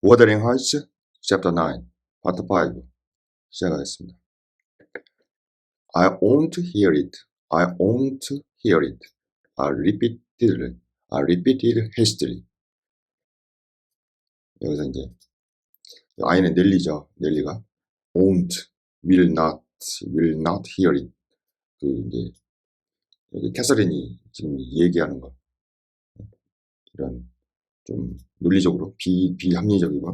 Wuthering Heights, Chapter 9, Part 5 시작하겠습니다. I won't hear it. I won't hear it. I repeated hastily. 여기서 이제 I는 넬리죠. 넬리가 won't, will not hear it. 그 이제 여기 캐서린이 지금 얘기하는 거 이런 좀 논리적으로 비합리적이고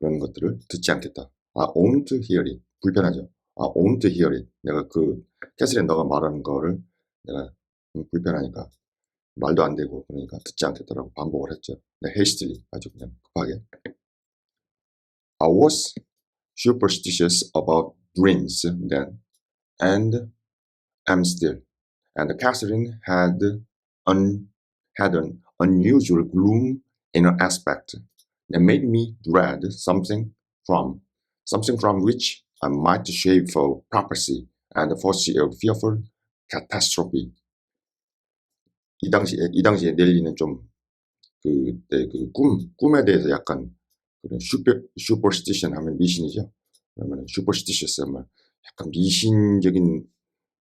그런 것들을 듣지 않겠다. I won't hear it. 불편하죠. I won't hear it. 내가 캐서린 너가 말하는 거를 내가 불편하니까 말도 안 되고 그러니까 듣지 않겠다라고 반복을 했죠. 네, hastily 아주 그냥 급하게. I was superstitious about dreams then, and am still. And Catherine had an unusual gloom in her aspect that made me dread something from which I might shave for prophecy and foresee a fearful catastrophe. 이 당시에 넬리는 좀 그때 꿈에 대해서 약간 그런 superstition 하면 미신이죠. 그러면 superstitious 하면 약간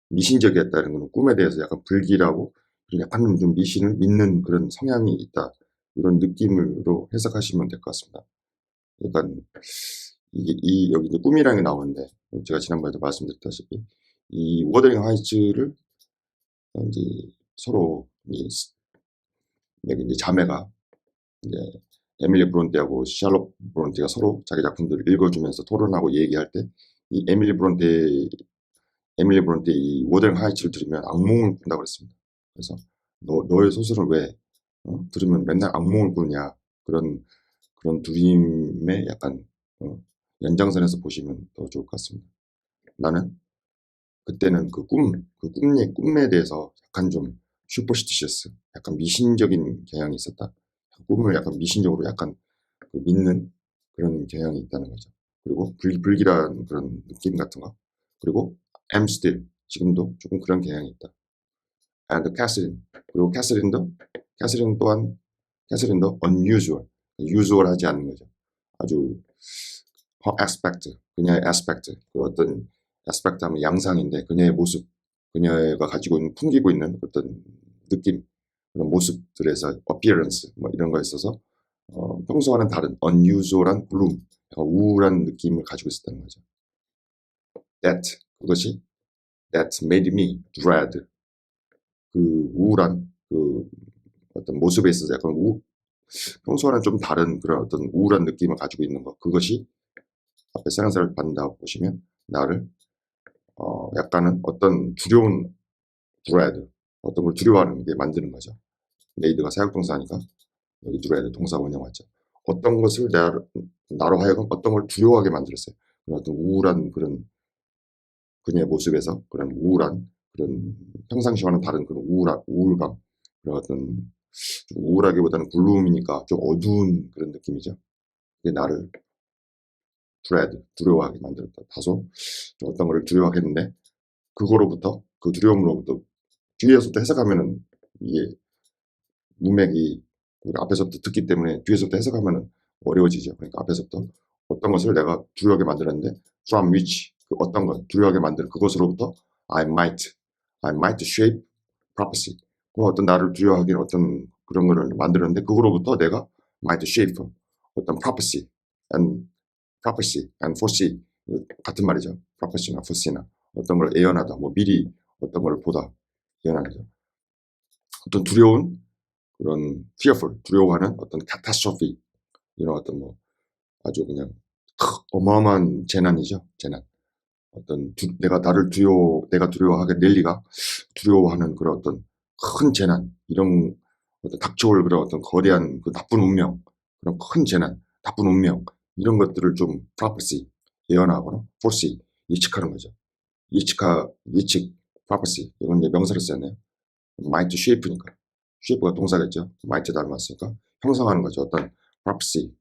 미신적이었다는 것은 꿈에 대해서 약간 불길하고 약간 좀 미신을 믿는 그런 성향이 있다. 이런 느낌으로 해석하시면 될 것 같습니다. 약간 여기 이제 꿈이라는 게 나오는데 제가 지난번에도 말씀드렸다시피 이 워더링 하이츠를 이제 서로 이제 자매가 이제 에밀리 브론테하고 샬롯 브론테가 서로 자기 작품들을 읽어주면서 토론하고 얘기할 때 이 에밀리 브론테 이 워더링 하이츠를 들으면 악몽을 꾼다고 그랬습니다. 그래서 너의 소설을 왜 들으면 맨날 악몽을 꾸느냐 그런 두림의 약간 연장선에서 보시면 더 좋을 것 같습니다. 나는 그때는 꿈에 대해서 약간 좀 슈퍼스티셔스, 약간 미신적인 경향이 있었다. 꿈을 약간 미신적으로 약간 믿는 그런 경향이 있다는 거죠. 그리고 불길한 그런 느낌 같은 거. 그리고 am still, 지금도 조금 그런 경향이 있다. And Catherine, 그리고 캐서린도 unusual하지 않는 거죠. 아주 her aspect, 그녀의 aspect, 그 어떤 aspect 하면 양상인데 그녀의 모습, 그녀가 가지고 있는 풍기고 있는 어떤 느낌, 그런 모습들에서 appearance 뭐 이런 거에 있어서 평소와는 다른 unusual한 gloom, 우울한 느낌을 가지고 있었다는 거죠. That made me dread. 그 우울한 어떤 모습에 있어서 약간 평소와는 좀 다른 그런 어떤 우울한 느낌을 가지고 있는 것, 그것이 앞에 생각을 받는다고 보시면 나를 약간은 어떤 두려운 dread, 어떤 걸 두려워하는 게 만드는 거죠. 메이드가 사역동사니까 여기 dread 동사 원형 왔죠. 어떤 것을 나로 하여금 어떤 걸 두려워하게 만들었어요. 그런 어떤 우울한 그런 그녀의 모습에서 그런 우울한 그런 평상시와는 다른 그런 우울감, 그런 어떤 좀 우울하기보다는 글룸이니까 좀 어두운 그런 느낌이죠. 그게 나를 두려워하게 만들었다. 다소 어떤 걸 두려워하게 했는데 그 두려움으로부터 뒤에서부터 해석하면은 이게 문맥이 우리가 앞에서부터 듣기 때문에 뒤에서부터 해석하면은 어려워지죠. 그러니까 앞에서부터 어떤 것을 내가 두려워하게 만들었는데 from which, 그 어떤 것 두려워하게 만드는 그것으로부터 I might shape prophecy, 그 어떤 나를 두려워하게 어떤 그런 거를 만들었는데 그거로부터 내가 might shape 어떤 prophecy and foresee, 같은 말이죠. prophecy나 foresee나 어떤 걸 예언하다, 뭐 미리 어떤 걸 보다 예언하죠. 어떤 두려운 그런 fearful, 두려워하는 어떤 catastrophe, 이런 어떤 뭐 아주 그냥 어마어마한 재난이죠. 재난. 어떤 내가 두려워하게 넬리가 두려워하는 그런 어떤 큰 재난, 이런 어떤 닥쳐올 그런 어떤 거대한 그 나쁜 운명, 그런 큰 재난, 나쁜 운명, 이런 것들을 좀 prophecy, 예언하거나 foresee, 예측하는 거죠. 예측, prophecy, 이건 이제 명사를 썼네요. might shape니까, shape가 동사겠죠. might 닮았으니까 형성하는 거죠. 어떤 prophecy,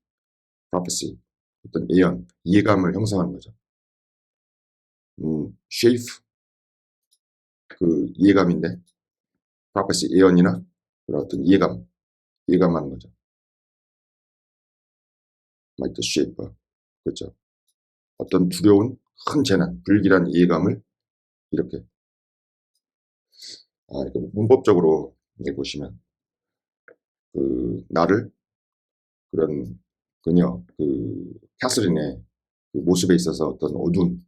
어떤 예언, 이해감을 형성하는 거죠. shape, 그 이해감인데 prophecy, 예언이나 그런 어떤 이해감하는 거죠. might shape. 그렇죠. 어떤 두려운 큰 재난, 불길한 이해감을 이렇게 이렇게 문법적으로 이렇게 보시면 나를 그런 그녀 캐서린의 그 모습에 있어서 어떤 어두운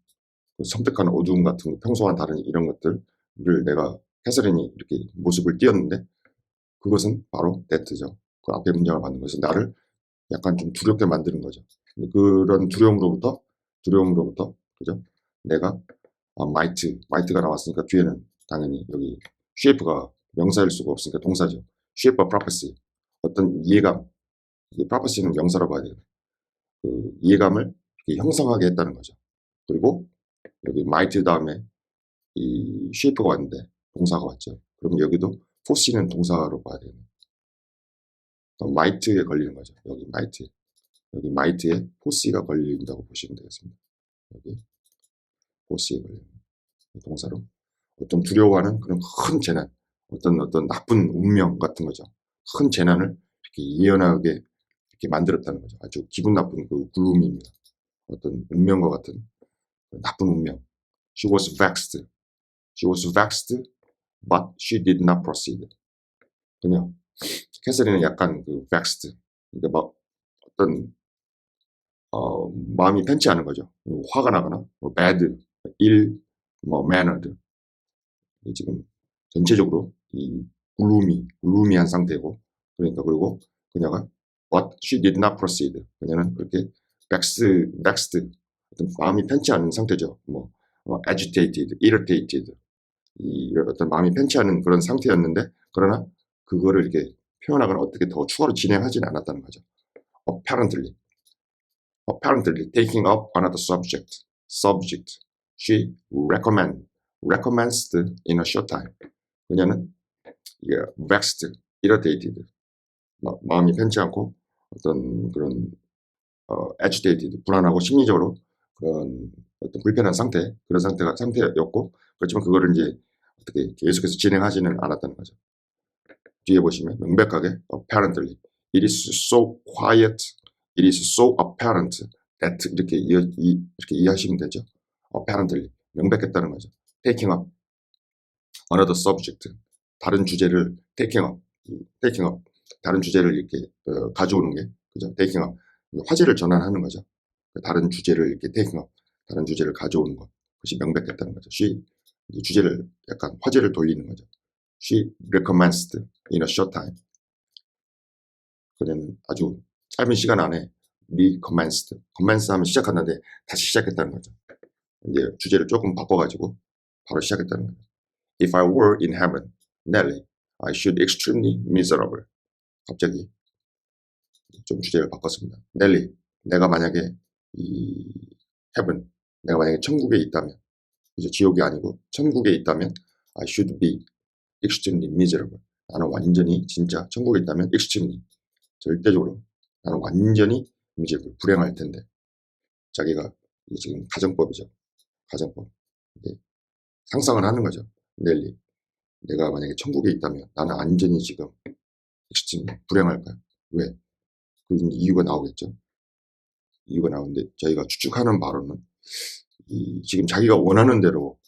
섬뜩한 어두움 같은 평소와 다른 이런 것들을 내가 캐서린이 이렇게 모습을 띄었는데 그것은 바로 that죠. 그 앞에 문장을 만든 것은 나를 약간 좀 두렵게 만드는 거죠. 그런 두려움으로부터 그죠? 내가 might가 나왔으니까 뒤에는 당연히 여기 shape가 명사일 수가 없으니까 동사죠. shape a prophecy. 어떤 이해감, prophecy는 명사라고 봐야 돼요. 그 이해감을 형성하게 했다는 거죠. 그리고 여기 might 다음에 이 shape가 왔는데 동사가 왔죠. 그럼 여기도 foresee는 동사로 봐야 돼요. might에 걸리는 거죠. 여기 might에 foresee가 걸린다고 보시면 되겠습니다. 여기 foresee에 걸리는 동사로 어떤 두려워하는 그런 큰 재난, 어떤 나쁜 운명 같은 거죠. 큰 재난을 이렇게 예언하게 이렇게 만들었다는 거죠. 아주 기분 나쁜 그 글룸입니다. 어떤 운명과 같은 나쁜 운명. She was vexed. She was vexed, but she did not proceed. 그녀 캐서린은 약간 vexed. 그러니까 막 어떤 마음이 편치 않은 거죠. 화가 나거나 bad, ill, mannered. 지금 전체적으로 이 글루미한 상태고 그러니까 그리고 그녀가 but she did not proceed. 그녀는 그렇게 vexed 어떤 마음이 편치 않은 상태죠. agitated, irritated 이 어떤 마음이 편치 않은 그런 상태였는데 그러나 그거를 이렇게 표현하거나 어떻게 더 추가로 진행하지는 않았다는 거죠. Apparently taking up another subject she recommenced in a short time. 그녀는 이게 vexed, irritated 마음이 편치 않고 어떤 그런 agitated 불안하고 심리적으로 그런 어떤 불편한 그런 상태였고 그렇지만 그거를 이제 어떻게 계속해서 진행하지는 않았다는 거죠. 뒤에 보시면 명백하게 apparently it is so quiet, it is so apparent that 이렇게 이해하시면 되죠. apparently 명백했다는 거죠. taking up another subject 다른 주제를 taking up 다른 주제를 이렇게 가져오는 게 그죠? taking up 화제를 전환하는 거죠. 다른 주제를 이렇게 taking up 다른 주제를 가져오는 것 그것이 명백했다는 거죠. 주제를 약간 화제를 돌리는 거죠. She recommenced in a short time. 그녀는 아주 짧은 시간 안에 recommenced. commence 하면 시작한다는데 다시 시작했다는 거죠. 이제 주제를 조금 바꿔가지고 바로 시작했다는 거죠. If I were in heaven, Nelly, I should extremely miserable. 갑자기 좀 주제를 바꿨습니다. 넬리, 내가 만약에 이 heaven, 내가 만약에 천국에 있다면, 그죠? 지옥이 아니고 천국에 있다면, I should be extremely miserable. 나는 완전히 진짜 천국에 있다면 extremely 절대적으로 나는 완전히 miserable 불행할 텐데. 자기가 지금 가정법이죠. 가정법. 상상을 하는 거죠. 넬리, 내가 만약에 천국에 있다면 나는 완전히 지금 extremely 불행할까요? 왜? 그 이유가 나오겠죠. 이유가 나오는데 저희가 추측하는 바로는 지금 자기가 원하는 대로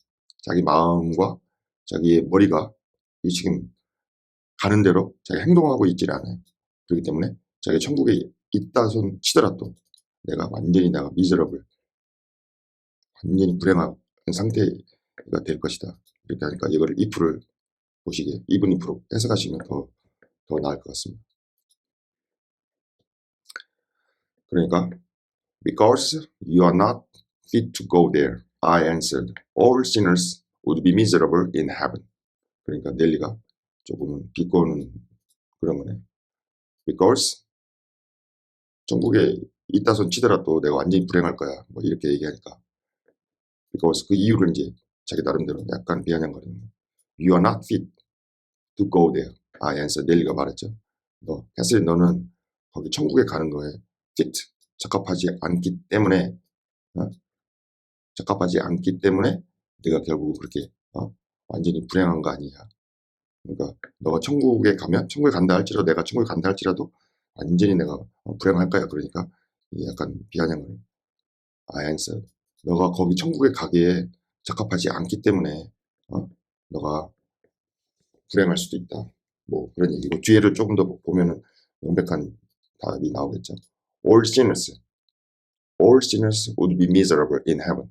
자기 마음과 자기의 머리가 지금 가는 대로 자기가 행동하고 있질 않아요. 그렇기 때문에 자기가 천국에 있다 손 치더라도 내가 미저러블 완전히 불행한 상태가 될 것이다. 이렇게 하니까 이거를 if를 보시기에 even if로 해석하시면 더 나을 것 같습니다. 그러니까 Because you are not fit to go there, I answered. All sinners would be miserable in heaven. 그러니까 넬리가 조금은 비꼬는 그런 거네. Because 천국에 있다 손 치더라도 내가 완전히 불행할 거야. 뭐 이렇게 얘기하니까. Because 그 이유를 이제 자기 나름대로 약간 비아냥거리는 거야. You are not fit to go there. I answered. 넬리가 말했죠. 캐슬린 너는 거기 천국에 가는 거에 fit. 적합하지 않기 때문에 네가 결국 그렇게 완전히 불행한 거 아니냐. 그러니까 너가 천국에 간다 할지라도 내가 천국에 간다 할지라도 완전히 내가 불행할 거야. 그러니까 약간 비아냥을. I answered. 너가 거기 천국에 가기에 적합하지 않기 때문에 너가 불행할 수도 있다. 뭐 그런 얘기고 뒤에를 조금 더 보면은 명백한 답이 나오겠죠. All sinners, all sinners would be miserable in heaven.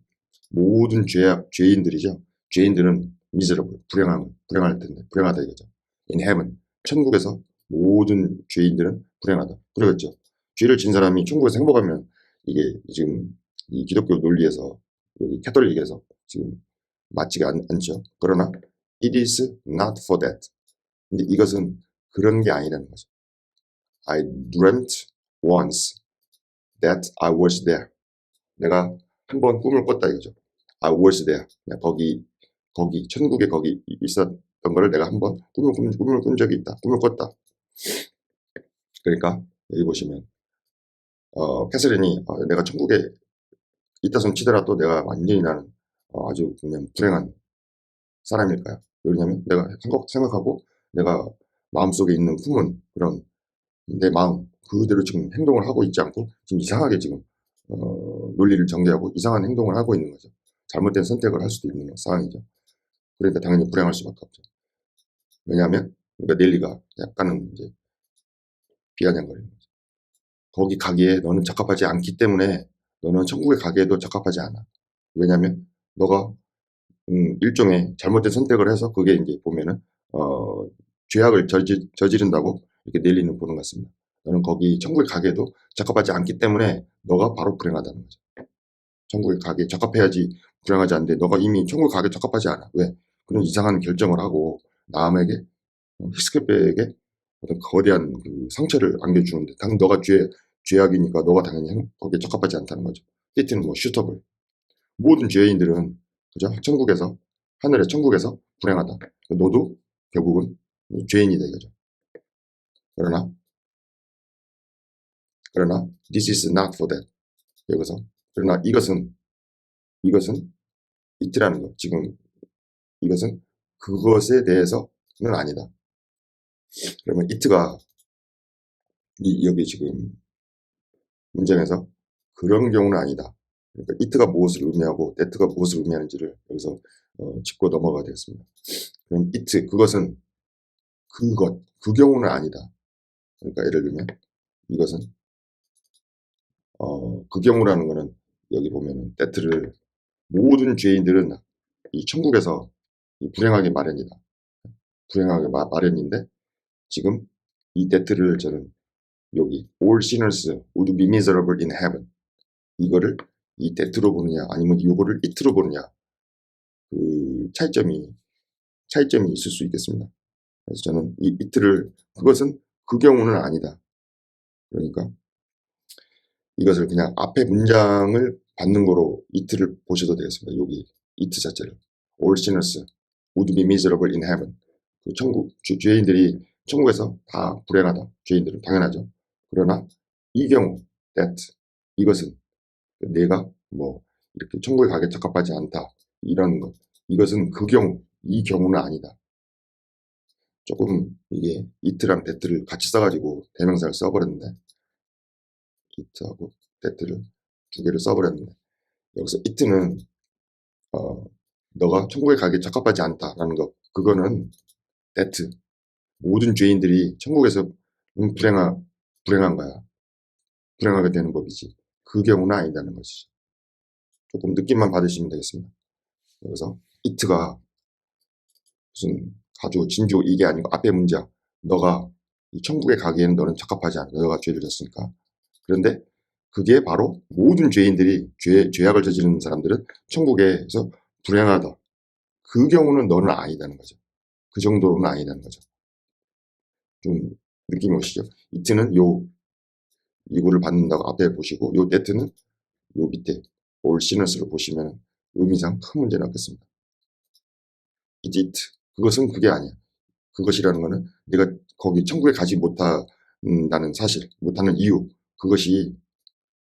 모든 죄인들이죠. 죄인들은 miserable, 불행할 텐데 불행하다 이거죠. In heaven, 천국에서 모든 죄인들은 불행하다. 그러겠죠. 죄를 진 사람이 천국에서 행복하면 이게 지금 이 기독교 논리에서 여기 캐톨릭에서 지금 맞지가 않죠. 그러나 it is not for that. 근데 이것은 그런 게 아니라는 거죠. I dreamt once that I was there. 내가 한 번 꿈을 꿨다 이거죠. I was there. 내가 거기 천국에 거기 있었던 거를 내가 한 번 꿈을 꾼 적이 있다. 꿈을 꿨다. 그러니까 여기 보시면 캐서린이 내가 천국에 있다 손 치더라도 내가 완전히 나는 아주 그냥 불행한 사람일까요? 왜냐면 내가 생각하고 내가 마음속에 있는 품은 그런 내 마음 그대로 지금 행동을 하고 있지 않고 지금 이상하게 지금 논리를 전개하고 이상한 행동을 하고 있는 거죠. 잘못된 선택을 할 수도 있는 상황이죠. 그러니까 당연히 불행할 수밖에 없죠. 왜냐하면 그러니까 넬리가 약간은 이제 비아냥거리는 거죠. 거기 가기에 너는 적합하지 않기 때문에 너는 천국에 가기에도 적합하지 않아. 왜냐하면 너가 일종의 잘못된 선택을 해서 그게 이제 보면은 죄악을 저지른다고 이렇게 넬리는 보는 것 같습니다. 너는 거기 천국에 가기에도 적합하지 않기 때문에 너가 바로 불행하다는 거죠. 천국에 가기에 적합해야지 불행하지 않는데 너가 이미 천국에 가기에 적합하지 않아. 왜? 그런 이상한 결정을 하고 남에게 히스케프에게 어떤 거대한 그 상처를 안겨주는데 당연 너가 죄악이니까 너가 당연히 거기에 적합하지 않다는 거죠. 히트는 뭐 슈터블. 모든 죄인들은 그죠? 천국에서 하늘의 천국에서 불행하다. 너도 결국은 죄인이다 이거죠. 그러나 this is not for that. 여기서 그러나 이것은 it라는 거. 지금 이것은 그것에 대해서는 아니다. 그러면 it가 여기 지금 문장에서 그런 경우는 아니다. 그러니까 it가 무엇을 의미하고 that가 무엇을 의미하는지를 여기서 짚고 넘어가야 되겠습니다. 그럼 it 그것은 그 경우는 아니다. 그러니까 예를 들면 이것은 그 경우라는 거는 여기 보면은 that를 모든 죄인들은 이 천국에서 불행하게 마련이다. 불행하게 마련인데 지금 이 that를 저는 여기 all sinners would be miserable in heaven 이거를 이 that로 보느냐 아니면 이거를 it로 보느냐 그 차이점이 있을 수 있겠습니다. 그래서 저는 이 it를 그것은 그 경우는 아니다. 그러니까 이것을 그냥 앞에 문장을 받는 거로 it를 보셔도 되겠습니다. 여기 it 자체를 all sinners would be miserable in heaven 그 천국 죄인들이 천국에서 다 불행하다. 죄인들은 당연하죠. 그러나 이 경우 that 이것은 내가 뭐 이렇게 천국에 가게 적합하지 않다. 이런 것 이것은 그 경우 이 경우는 아니다. 조금 이게 it랑 that를 같이 써가지고 대명사를 써버렸는데 it하고 that를 두 개를 써버렸는데 여기서 it는 너가 천국에 가기 적합하지 않다라는 것 그거는 that 모든 죄인들이 천국에서 불행한 거야. 불행하게 되는 법이지. 그 경우는 아니다는 것이죠. 조금 느낌만 받으시면 되겠습니다. 여기서 it가 무슨 아주 진주 이게 아니고 앞에 문장 너가 이 천국에 가기에는 너는 적합하지 않아. 너가 죄를 졌으니까. 그런데 그게 바로 모든 죄인들이 죄악을 저지르는 사람들은 천국에서 불행하다. 그 경우는 너는 아니다는 거죠. 그 정도는 아니다는 거죠. 좀 느낌이 오시죠? it는 이거를 받는다고 앞에 보시고 요 that는 요 밑에 all sinners를 보시면 의미상 큰 문제는 없겠습니다. it 그것은 그게 아니야. 그것이라는 거는 내가 거기 천국에 가지 못한다는 사실, 못하는 이유 그것이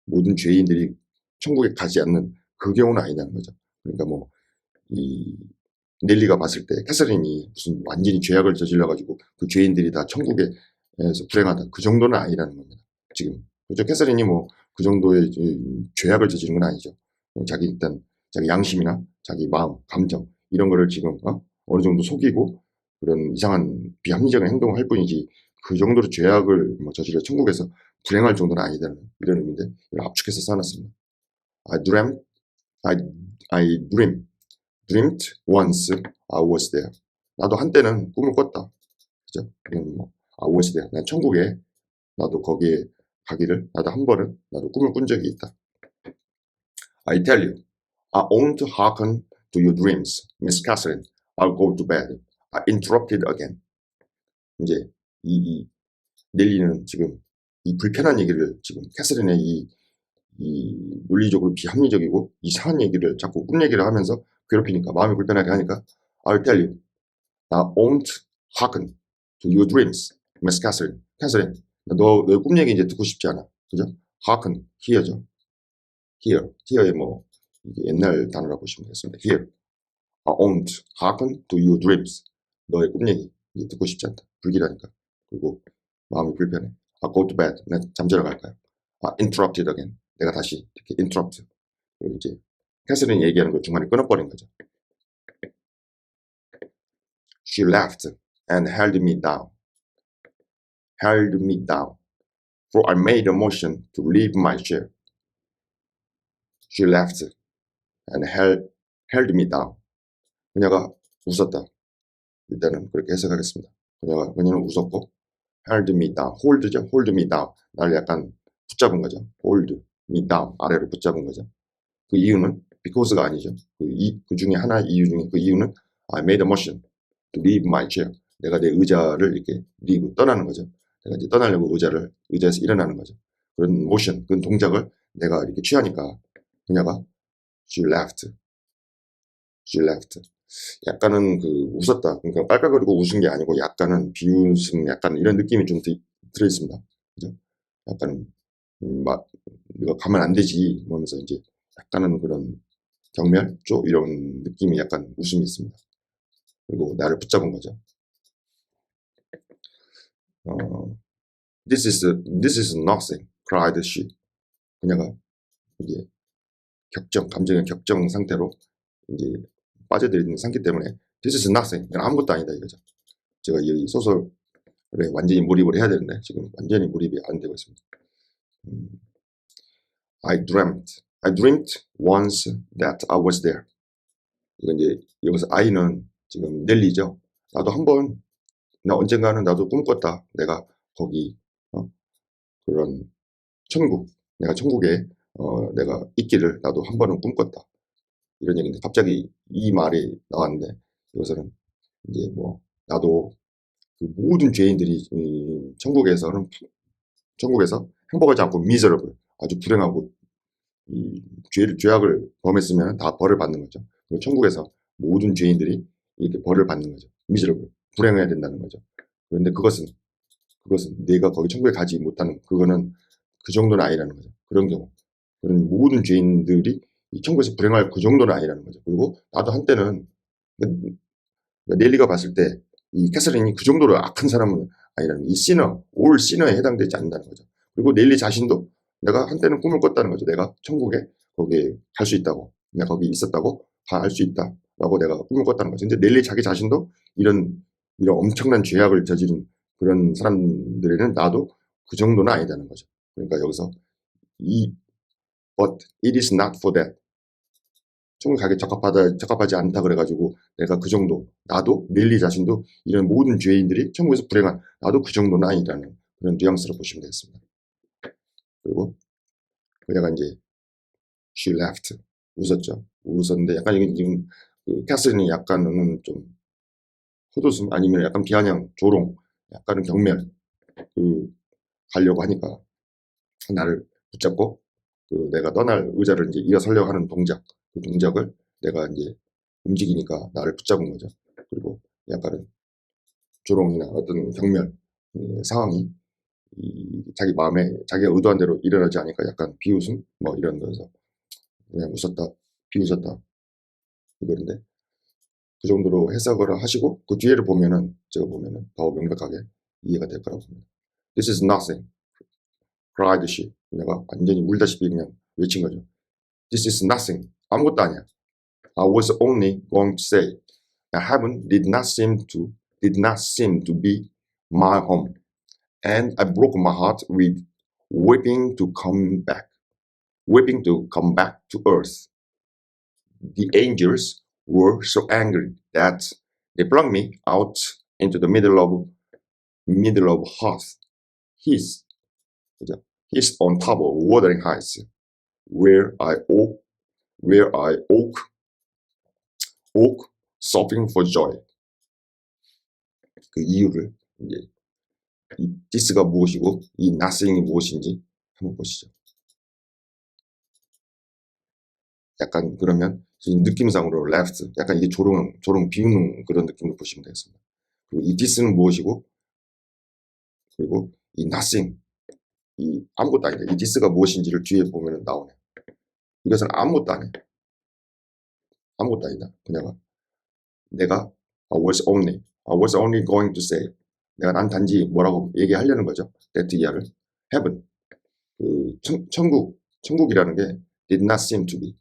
모든 죄인들이 천국에 가지 않는 그 경우는 아니라는 거죠. 그러니까 뭐 이 넬리가 봤을 때 캐서린이 무슨 완전히 죄악을 저질러가지고 그 죄인들이 다 천국에서 불행하다 그 정도는 아니라는 겁니다. 지금 그죠? 캐서린이 뭐 그 정도의 죄악을 저지른 건 아니죠. 자기 일단 자기 양심이나 자기 마음, 감정 이런 거를 지금 어느 정도 속이고 그런 이상한 비합리적인 행동을 할 뿐이지 그 정도로 죄악을 뭐 저질러 천국에서 불행할 정도는 아니다는 이런 의미인데 이걸 압축해서 써놨습니다. I dreamt, I, I dreamt once I was there. 나도 한때는 꿈을 꿨다. 그죠? 뭐, I was there. 난 천국에 나도 거기에 가기를 나도 한 번은 나도 꿈을 꾼 적이 있다. I tell you, I won't hearken to your dreams, Miss Catherine. I'll go to bed. I interrupted again. 이제 이 넬리는 지금 이 불편한 얘기를 지금 캐서린의 이 논리적으로 비합리적이고 이상한 얘기를 자꾸 꿈 얘기를 하면서 괴롭히니까 마음이 불편하게 하니까 I'll tell you, I won't hearken to your dreams, Miss Catherine. 캐서린, 너의 꿈 얘기 이제 듣고 싶지 않아. 그죠? hearken, hear죠. hear의 뭐 이게 옛날 단어라고 보시면 되겠습니다. hear. I won't hearken to your dreams. 너의 꿈 얘기 이제 듣고 싶지 않다. 불길하니까. 그리고 마음이 불편해. I go to bed. 나 잠자러 갈까요? I interrupted again. 내가 다시 이렇게 interrupt. 그리고 이제 캐서린이 얘기하는 걸 중간에 끊어버린 거죠. She laughed and held me down. Held me down. For I made a motion to leave my chair. She laughed and held me down. 그녀가 웃었다. 일단은 그렇게 해석하겠습니다. 그녀는 웃었고 held me down. hold죠. hold me down. 나를 약간 붙잡은 거죠. hold me down. 아래로 붙잡은 거죠. 그 이유는 because가 아니죠. 그 중에 하나 이유 중에 그 이유는 I made a motion to leave my chair. 내가 내 의자를 이렇게 leave 떠나는 거죠. 내가 이제 떠나려고 의자에서 일어나는 거죠. 그런 motion, 그런 동작을 내가 이렇게 취하니까 그녀가 she laughed. 약간은 그 웃었다. 그러니까 깔깔거리고 웃은 게 아니고 약간은 비웃음, 약간 이런 느낌이 좀 들어있습니다. 그죠? 약간 네가 가면 안 되지. 그러면서 이제 약간은 그런 경멸, 쪽 이런 느낌이 약간 웃음이 있습니다. 그리고 나를 붙잡은 거죠. This is nothing, cried she. 그녀가 이제 감정의 격정 상태로 이제 빠져들는 상태 때문에 This is nothing, 이건 아무것도 아니다 이거죠. 제가 이 소설에 완전히 몰입을 해야 되는데 지금 완전히 몰입이 안 되고 있습니다. I dreamt once that I was there. 이거 이제 여기서 I는 지금 넬리죠. 나도 한번 언젠가는 나도 꿈꿨다. 내가 거기 그런 내가 천국에 내가 있기를 나도 한 번은 꿈꿨다. 이런 얘기인데 갑자기 이 말이 나왔는데 여기서는 이제 뭐 나도 그 모든 죄인들이 천국에서 행복하지 않고 miserable, 아주 불행하고 이 죄악을 범했으면 다 벌을 받는 거죠. 천국에서 모든 죄인들이 이렇게 벌을 받는 거죠. miserable, 불행해야 된다는 거죠. 그런데 그것은 내가 거기 천국에 가지 못하는 그거는 그 정도는 아니라는 거죠. 그런 경우 그런 모든 죄인들이 이 천국에서 불행할 그 정도는 아니라는 거죠. 그리고 나도 한때는 넬리가 봤을 때 이 캐서린이 그 정도로 악한 사람은 아니라는 이 올 시너에 해당되지 않는다는 거죠. 그리고 넬리 자신도 내가 한때는 꿈을 꿨다는 거죠. 내가 천국에 거기에 갈 수 있다고, 내가 거기 있었다고 갈 수 있다라고 내가 꿈을 꿨다는 거죠. 근데 넬리 자기 자신도 이런 엄청난 죄악을 저지른 그런 사람들에는 나도 그 정도는 아니다는 거죠. 그러니까 여기서 but it is not for that. 천국 가기 적합하지 않다 그래가지고 내가 그 정도, 나도 넬리 자신도 이런 모든 죄인들이 천국에서 불행한 나도 그 정도는 아니라는 그런 뉘앙스로 보시면 되겠습니다. 그리고 그녀가 이제 she laughed, 웃었는데 약간 지금 그 캐서린이 약간은 좀 헛웃음 아니면 약간 비아냥, 조롱, 약간은 경멸 가려고 하니까 나를 붙잡고 내가 떠날 의자를 이제 일어서려고 하는 동작, 그 동작을 내가 이제 움직이니까 나를 붙잡은 거죠. 그리고 약간은 조롱이나 어떤 경멸 상황이 자기 마음에 자기가 의도한 대로 일어나지 않으니까 약간 비웃음 뭐 이런 거에서 그냥 웃었다, 비웃었다 이거인데 그 정도로 해석을 하시고 그 뒤에를 보면은 제가 보면은 더 명백하게 이해가 될 거라고 봅니다. This is nothing, cried she. 내가 완전히 울다시피 그냥 외친 거죠. This is nothing. 아무것도 아니야. I was only going to say heaven did not seem to be my home, and I broke my heart with weeping to come back to earth. The angels were so angry that they flung me out into the middle of hearth. He's on top of wuthering heights, where I oak, sobbing for joy. 그 이유를 이제 이 this가 무엇이고 이 nothing이 무엇인지 한번 보시죠. 약간 그러면 지금 느낌상으로 left, 약간 이게 조롱 비우는 그런 느낌으로 보시면 되겠습니다. 그리고 이 this는 무엇이고, 그리고 이 nothing, 이 아무것도 아니다. 이 this가 무엇인지를 뒤에 보면 나오네. 이것은 아무것도 안 해. 아무것도 아니다. 그냥 내가 I was only going to say, 난 단지 뭐라고 얘기하려는 거죠. that 이하를 heaven, 그 천국이라는 게 did not seem to be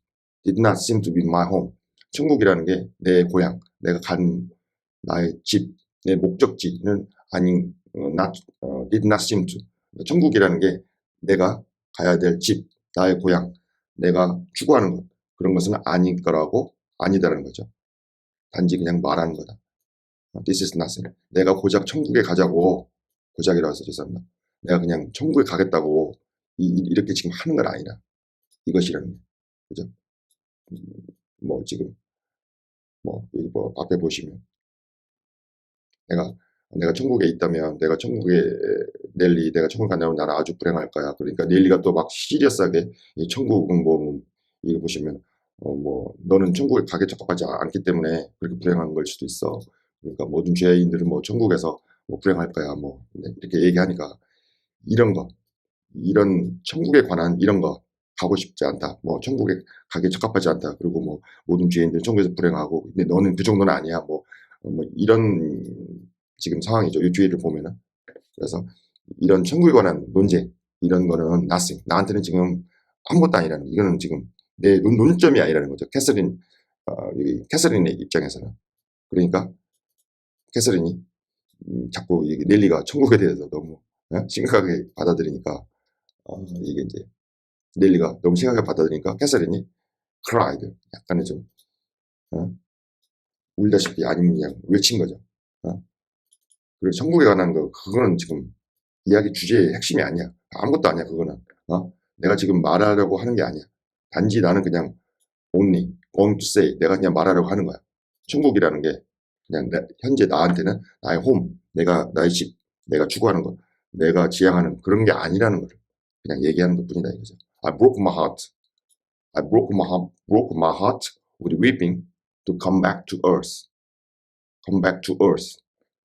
my home. 천국이라는 게 내 고향, 내가 간 나의 집, 내 목적지는 아닌 did not seem to. 천국이라는 게 내가 가야 될 집, 나의 고향, 내가 추구하는 것, 그런 것은 아닐 거라고, 아니다라는 거죠. 단지 그냥 말하는 거다. This is nothing. 내가 고작 천국에 가자고, 고작이라고 해서 죄송합니다. 내가 그냥 천국에 가겠다고 이렇게 지금 하는 건 아니라 이것이라는 게, 그죠? 뭐 지금 여기 앞에 보시면 내가 천국에 있다면 내가 천국에 간다면 나는 아주 불행할 거야. 그러니까 넬리가 또 막 시리어스하게 이 천국은 이거 보시면 너는 천국에 가게 적합하지 않기 때문에 그렇게 불행한 걸 수도 있어. 그러니까 모든 죄인들은 천국에서 불행할 거야. 이렇게 얘기하니까 이런 천국에 관한 이런 거 가고 싶지 않다. 천국에 가게 적합하지 않다. 그리고 모든 죄인들 천국에서 불행하고, 근데 너는 그 정도는 아니야. 이런 지금 상황이죠. 이 뒤를 보면은. 그래서 이런 천국에 관한 논쟁, 이런 거는 nothing. 나한테는 지금 아무것도 아니라는 거. 이거는 지금 내 논점이 아니라는 거죠. 캐서린의 입장에서는. 그러니까 캐서린이 자꾸 넬리가 천국에 대해서 너무 심각하게 받아들이니까 이게 이제 넬리가 너무 심각하게 받아들이니까 캐서린이 cried, 약간의 좀 울다시피 아니면 그냥 외친 거죠. 그리고 천국에 관한 거, 그거는 지금 이야기 주제의 핵심이 아니야. 아무것도 아니야. 그거는 내가 지금 말하려고 하는 게 아니야. 단지 나는 그냥 only going to say, 내가 그냥 말하려고 하는 거야. 천국이라는 게 그냥 현재 나한테는 나의 홈, 나의 집, 내가 추구하는 것, 내가 지향하는 그런 게 아니라는 거를 그냥 얘기하는 것 뿐이다 이거죠. I broke my heart with weeping to come back to earth.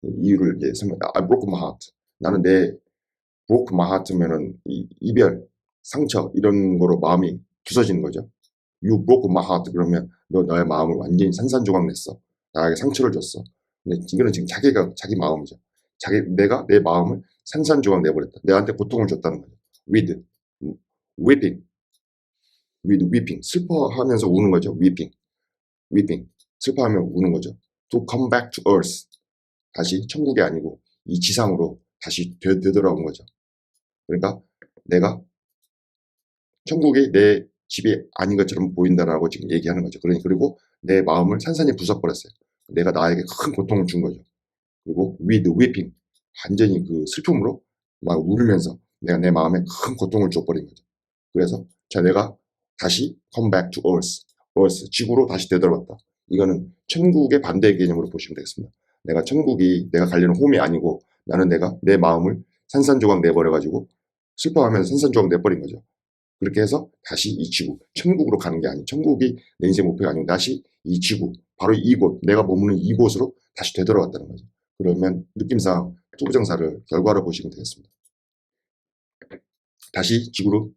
이유를 이제 설명합니다. I broke my heart. 나는 broke my heart면은 이별, 상처 이런 거로 마음이 부서지는 거죠. You broke my heart 그러면 너 나의 마음을 완전히 산산조각 냈어. 나에게 상처를 줬어. 근데 이거는 지금 자기 마음이죠. 내가 내 마음을 산산조각 내버렸다. 내한테 고통을 줬다는 거죠. With weeping. 슬퍼하면서 우는 거죠. weeping. 슬퍼하며 우는 거죠. To come back to earth. 다시 천국이 아니고 이 지상으로 다시 되돌아온 거죠. 그러니까 내가 천국이 내 집이 아닌 것처럼 보인다라고 지금 얘기하는 거죠. 그리고 내 마음을 산산히 부숴버렸어요. 내가 나에게 큰 고통을 준 거죠. 그리고 with weeping, 완전히 그 슬픔으로 막 울면서 내가 내 마음에 큰 고통을 줘버린 거죠. 그래서 내가 다시 come back to earth, 지구로 다시 되돌아왔다. 이거는 천국의 반대 개념으로 보시면 되겠습니다. 천국이 내가 가려는 홈이 아니고 나는 내 마음을 산산조각 내버려가지고 슬퍼하면서 산산조각 내버린 거죠. 그렇게 해서 다시 이 지구, 천국으로 가는 게 아니고, 천국이 내 인생 목표가 아니고 다시 이 지구, 바로 이곳, 내가 머무는 이곳으로 다시 되돌아왔다는 거죠. 그러면 느낌상 투부정사를 결과로 보시면 되겠습니다. 다시 지구로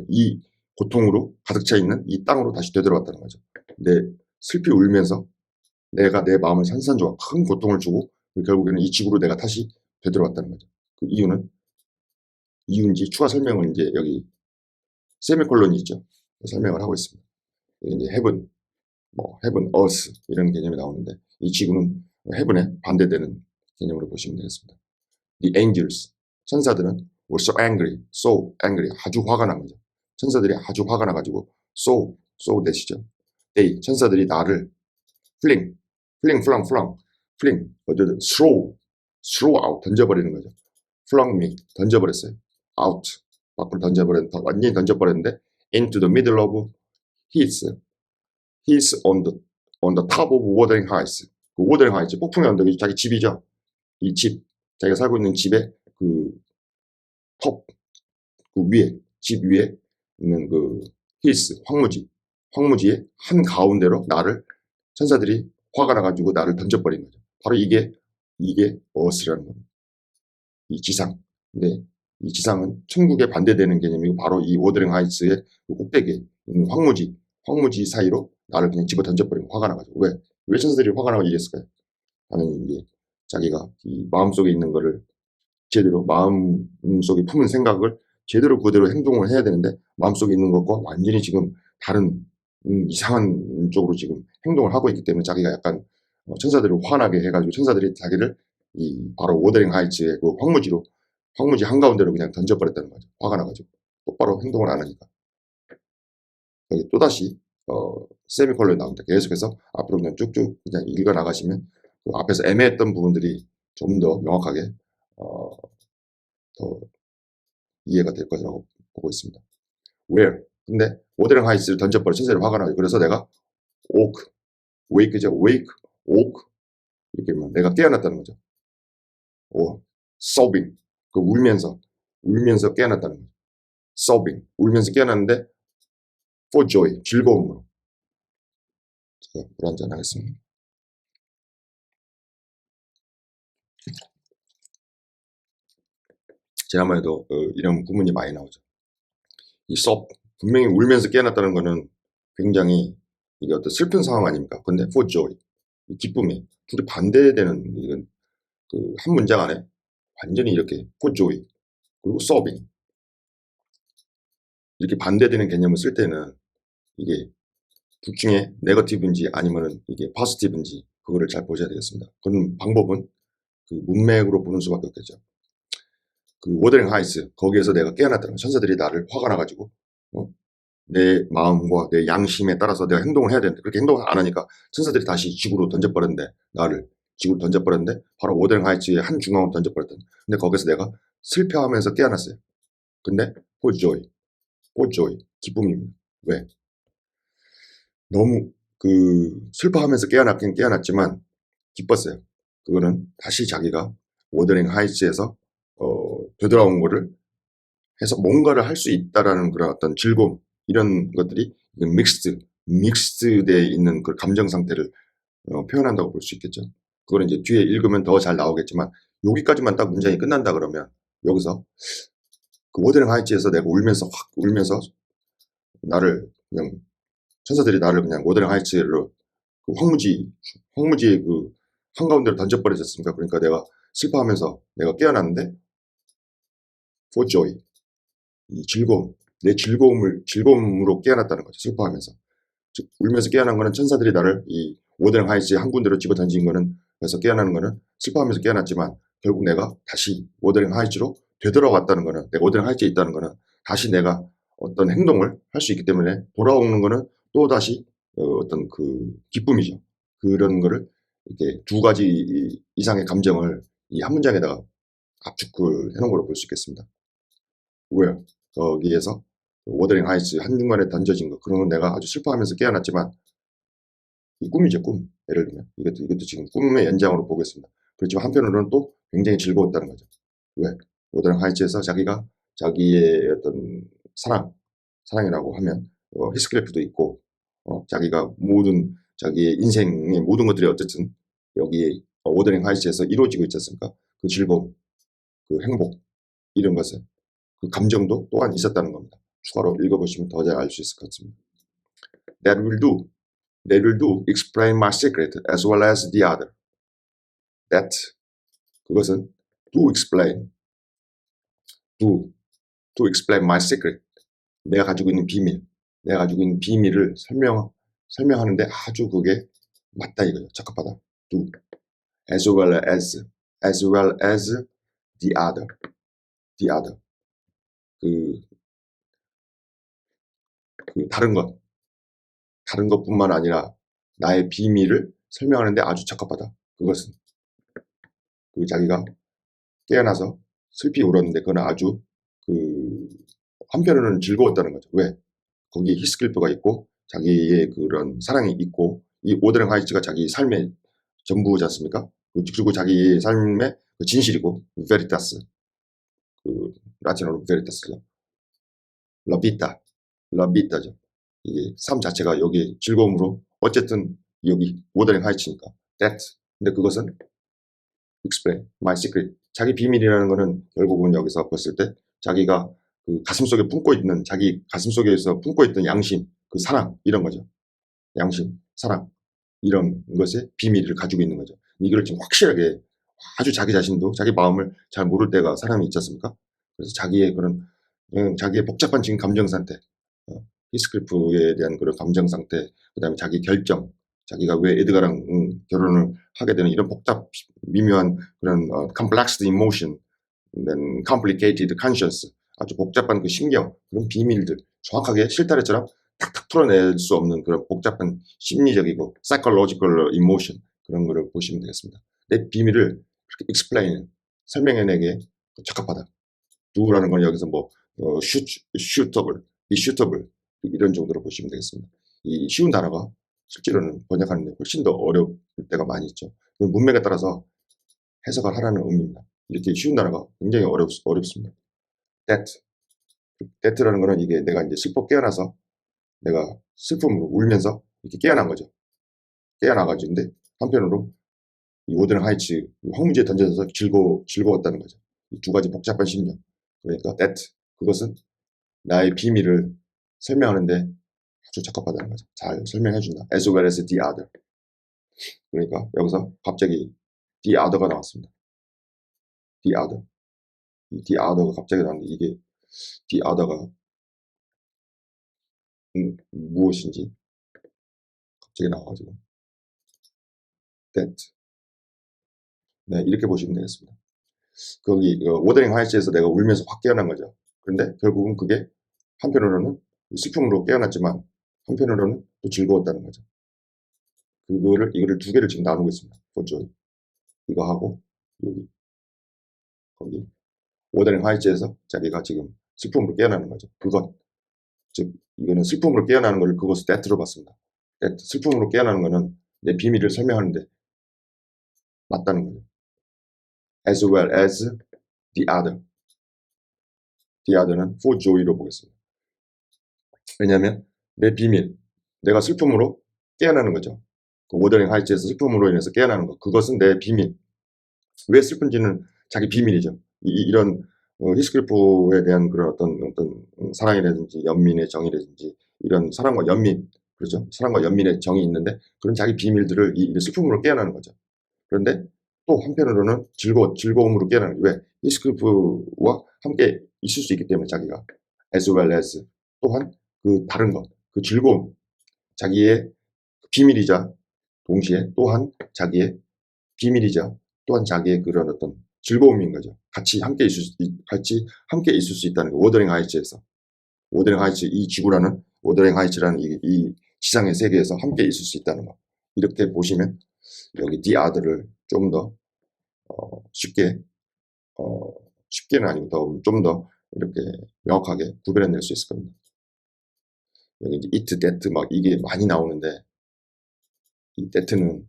이 고통으로 가득 차 있는 이 땅으로 다시 되돌아왔다는 거죠. 슬피 울면서 내가 내 마음을 산산조각 큰 고통을 주고 결국에는 이 지구로 내가 다시 되돌아왔다는 거죠. 그 이유인지 추가 설명을 이제 여기 세미콜론이 있죠. 설명을 하고 있습니다. 이제 heaven, heaven, earth 이런 개념이 나오는데 이 지구는 heaven에 반대되는 개념으로 보시면 되겠습니다. The angels, 천사들은 were so angry, 아주 화가 난 거죠. 천사들이 아주 화가 나가지고 so that이죠. they, 천사들이 나를 fling, throw out, 던져버리는 거죠. flung me, 던져버렸어요. out, 밖으로 완전히 던져버렸는데 into the middle of his on the top of Wuthering Heights. 그 Wuthering Heights, 폭풍의 언덕이 자기 집이죠. 이 집, 자기가 살고 있는 집의 그 톱, 그 위에, 집 위에 있는 그 his, 황무지의 한 가운데로 나를 천사들이 화가 나가지고 나를 던져버린 거죠. 바로 이게 earth라는 겁니다. 이 지상. 근데 이 지상은 천국에 반대되는 개념이고 바로 이 워더링 하이츠의 꼭대기에 있는 황무지 사이로 나를 그냥 집어 던져버리고 화가 나가지고 왜 천사들이 화가 나고 이랬을까요? 하는 이제 자기가 이 마음속에 있는 거를 제대로 마음속에 품은 생각을 제대로 그대로 행동을 해야 되는데 마음속에 있는 것과 완전히 지금 다른 이상한 쪽으로 지금 행동을 하고 있기 때문에 자기가 약간 천사들을 화나게 해가지고 천사들이 자기를 이 바로 워더링 하이츠의 그 황무지 한가운데로 그냥 던져버렸다는 거죠. 화가 나가지고 똑바로 행동을 안 하니까. 여기 또다시 세미콜론이 나옵니다. 계속해서 앞으로 그냥 쭉쭉 그냥 읽어 나가시면 그 앞에서 애매했던 부분들이 좀 더 명확하게 더 이해가 될 거라고 보고 있습니다. Where? 근데 워더링 하이츠를 던져버려 천사들이 화가 나요. 그래서 내가 wake죠. woke 이렇게 뭐 내가 깨어났다는 거죠. sobbing 그 울면서 깨어났다는 거죠. sobbing 울면서 깨어났는데 for joy 즐거움으로. 제가 물 한잔 하겠습니다. 지난번에도 이런 구문이 많이 나오죠. 이 분명히 울면서 깨어났다는 거는 굉장히 이게 어떤 슬픈 상황 아닙니까? 근데 for joy 기쁨이 둘이 반대되는 이건 그 한 문장 안에 완전히 이렇게 for joy 그리고 sobbing 이렇게 반대되는 개념을 쓸 때는 이게 둘 중에 네거티브인지 아니면은 이게 포지티브인지 그거를 잘 보셔야 되겠습니다. 그런 방법은 그 문맥으로 보는 수밖에 없겠죠. 그 워더링 하이츠 거기에서 내가 깨어났다는 거. 천사들이 나를 화가 나가지고 내 마음과 내 양심에 따라서 내가 행동을 해야 되는데 그렇게 행동을 안 하니까 천사들이 다시 지구로 던져버렸는데 나를 지구로 던져버렸는데 바로 워더링 하이츠의 한 중앙으로 던져버렸던. 근데 거기서 내가 슬퍼하면서 깨어났어요. 근데 for joy 기쁨입니다. 왜? 너무 그 슬퍼하면서 깨어났긴 깨어났지만 기뻤어요. 그거는 다시 자기가 워더링 하이츠에서 되돌아온 거를 해서 뭔가를 할 수 있다라는 그런 어떤 즐거움 이런 것들이 믹스되어 있는 그 감정 상태를 표현한다고 볼 수 있겠죠. 그거는 이제 뒤에 읽으면 더 잘 나오겠지만 여기까지만 딱 문장이 끝난다 그러면 여기서 그 워더링 하이츠에서 내가 울면서 나를 그냥 천사들이 나를 그냥 워더링 하이츠로 그 황무지의 그 한가운데로 던져버리셨습니까? 그러니까 내가 슬퍼하면서 내가 깨어났는데 for joy 이 즐거움 내 즐거움으로 깨어났다는 거죠. 슬퍼하면서 즉 울면서 깨어난 거는 천사들이 나를 이 워더링 하이츠의 한 군데로 집어 던진 거는 그래서 깨어나는 거는 슬퍼하면서 깨어났지만 결국 내가 다시 워더링 하이츠로 되돌아왔다는 거는 내가 워더링 하이츠에 있다는 거는 다시 내가 어떤 행동을 할 수 있기 때문에 돌아오는 거는 또 다시 어떤 그 기쁨이죠. 그런 거를 이렇게 두 가지 이상의 감정을 이 한 문장에다가 압축을 해놓은 걸로 볼 수 있겠습니다. Where 거기에서 워더링 하이츠 한중간에 던져진 거 그러면 내가 아주 슬퍼하면서 깨어났지만 이 꿈이죠 꿈. 예를 들면 이것도 지금 꿈의 연장으로 보겠습니다. 그렇지만 한편으로는 또 굉장히 즐거웠다는 거죠. 왜? 워더링 하이츠에서 자기의 어떤 사랑이라고 하면 히스클리프도 있고 자기가 모든 자기의 인생의 모든 것들이 어쨌든 여기에 워더링 하이츠에서 이루어지고 있지 않습니까? 그 즐거움, 그 행복 이런 것을 그 감정도 또한 있었다는 겁니다. 추가로 읽어보시면 더 잘 알 수 있을 것 같습니다. That will do explain my secret as well as the other. That 그것은 to explain my secret 내가 가지고 있는 비밀, 내가 가지고 있는 비밀을 설명하는데 아주 그게 맞다 이거죠. 적합하다. do as well as the other, the other. 그, 그 다른 것뿐만 아니라 나의 비밀을 설명하는데 아주 적합하다. 그것은 그 자기가 깨어나서 슬피 울었는데 그건 아주 그 한편으로는 즐거웠다는 거죠. 왜? 거기에 히스클리프가 있고 자기의 그런 사랑이 있고 이 오드랭 하이츠가 자기 삶의 전부지 않습니까? 그리고 자기 삶의 그 진실이고 베리타스, 그 라틴어로 베리타스죠. 러비타, 러비타죠. 이게 삶 자체가 여기 즐거움으로 어쨌든 여기 오드랭 하이츠니까 that. 근데 그것은 explain my secret. 자기 비밀이라는 거는 결국은 여기서 봤을 때 자기가 그 가슴속에 품고 있는 자기 가슴속에서 품고 있던 양심, 그 사랑 이런 거죠. 양심, 사랑 이런 것의 비밀을 가지고 있는 거죠. 이걸 지금 확실하게 아주 자기 자신도 자기 마음을 잘 모를 때가 사람이 있지 않습니까? 그래서 자기의 그런 자기의 복잡한 지금 감정 상태, 히스클리프에 대한 그런 감정 상태, 그다음에 자기 결정, 자기가 왜 에드가랑 결혼을 하게 되는 이런 복잡 미묘한 그런 complex emotion, then complicated conscience, 아주 복잡한 그 신경, 그런 비밀들 정확하게 실타래처럼 탁탁 풀어낼 수 없는 그런 복잡한 심리적이고 psychological emotion 그런 거를 보시면 되겠습니다. 내 비밀을 그렇게 explain, 설명해내게 적합하다. do라는 건 여기서 뭐 suitable, be suitable 이런 정도로 보시면 되겠습니다. 이 쉬운 단어가 실제로는 번역하는데 훨씬 더 어려울 때가 많이 있죠. 문맥에 따라서 해석을 하라는 의미입니다. 이렇게 쉬운 단어가 굉장히 어렵습니다. that라는 거는 이게 내가 이제 슬퍼 깨어나서 내가 슬픔으로 울면서 이렇게 깨어난 거죠. 깨어나가지고 근데 한편으로 이 오드랭 하이츠 황무지에 던져져서 즐거웠다는 거죠. 이 두 가지 복잡한 심령. 그러니까 that 그것은 나의 비밀을 설명하는데 아주 적합하다는 거죠. 잘 설명해준다. as well as the other. 그러니까 여기서 갑자기 the other가 나왔습니다. the other. 이 the other가 갑자기 나왔는데 이게 the other가 무엇인지 갑자기 나와가지고 that. 네, 이렇게 보시면 되겠습니다. 거기 오더링 하이츠에서 내가 울면서 확 깨어난 거죠. 그런데 결국은 그게 한편으로는 슬픔으로 깨어났지만 한편으로는 또 즐거웠다는 거죠. 이거를 두 개를 지금 나누고 있습니다. 보죠. 이거 하고 여기 거기 오더링 하이츠에서 자기가 지금 슬픔으로 깨어나는 거죠. 그것 즉 이거는 슬픔으로 깨어나는 걸 그것을 that로 봤습니다. that, 슬픔으로 깨어나는 거는 내 비밀을 설명하는데 맞다는 거죠. as well as the other. the other는 for joy로 보겠습니다. 왜냐하면 내 비밀, 내가 슬픔으로 깨어나는 거죠. 그 오더링 하이츠에서 슬픔으로 인해서 깨어나는 것. 그것은 내 비밀. 왜 슬픈지는 자기 비밀이죠. 이런 히스클리프에 대한 그런 어떤 사랑이라든지 연민의 정이라든지 이런 사랑과 연민, 그렇죠? 사랑과 연민의 정이 있는데 그런 자기 비밀들을 이 슬픔으로 깨어나는 거죠. 그런데 또 한편으로는 즐거움으로 깨어나는 왜? 히스클리프와 함께 있을 수 있기 때문에 자기가 as well as 또한 그 다른 것, 그 즐거움, 자기의 비밀이자 동시에 또한 자기의 비밀이자 또한 자기의 그런 어떤 즐거움인 거죠. 같이 함께 있을 수 있다는 거. 오더링 하이츠에서 오더링 하이츠 이 지구라는 오더링 하이츠라는 이 지상의 세계에서 함께 있을 수 있다는 거. 이렇게 보시면 여기 the other를 좀 더 쉽게 쉽게는 아니고 좀 더 이렇게 명확하게 구별해낼 수 있을 겁니다. 여기 이제 it, that 막 이게 많이 나오는데 이 that는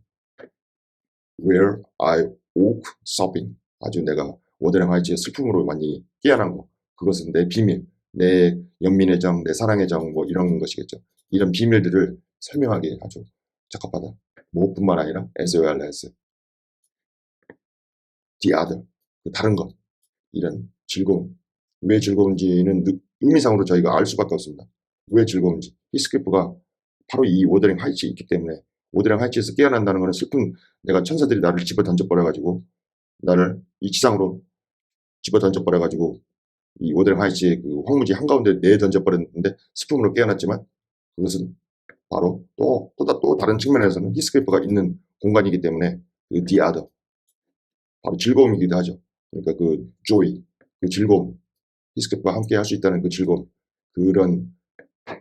where I woke sobbing. 아주 내가 오더링 하이츠의 슬픔으로 많이 깨어난 거. 그것은 내 비밀, 내 연민의 정, 내 사랑의 정, 뭐 이런 것이겠죠. 이런 비밀들을 설명하기에 아주 적합하다. 무엇뿐만 아니라 as well as the other, 그 다른 것, 이런 즐거움. 왜 즐거운지는 의미상으로 저희가 알 수밖에 없습니다. 왜 즐거운지. 히스클리프가 바로 이 오더링 하이츠에 있기 때문에 오더링 하이츠에서 깨어난다는 것은 슬픈 내가 천사들이 나를 집어 던져버려가지고 나를 이 지상으로 집어 던져버려가지고 이 워델 하이츠의 그 황무지 한가운데 내던져버렸는데 스품으로 깨어났지만 그것은 바로 또 다른 측면에서는 히스클리프가 있는 공간이기 때문에 그 the other, 바로 즐거움이기도 하죠. 그러니까 그 joy, 그 즐거움, 히스클리프와 함께 할 수 있다는 그 즐거움, 그런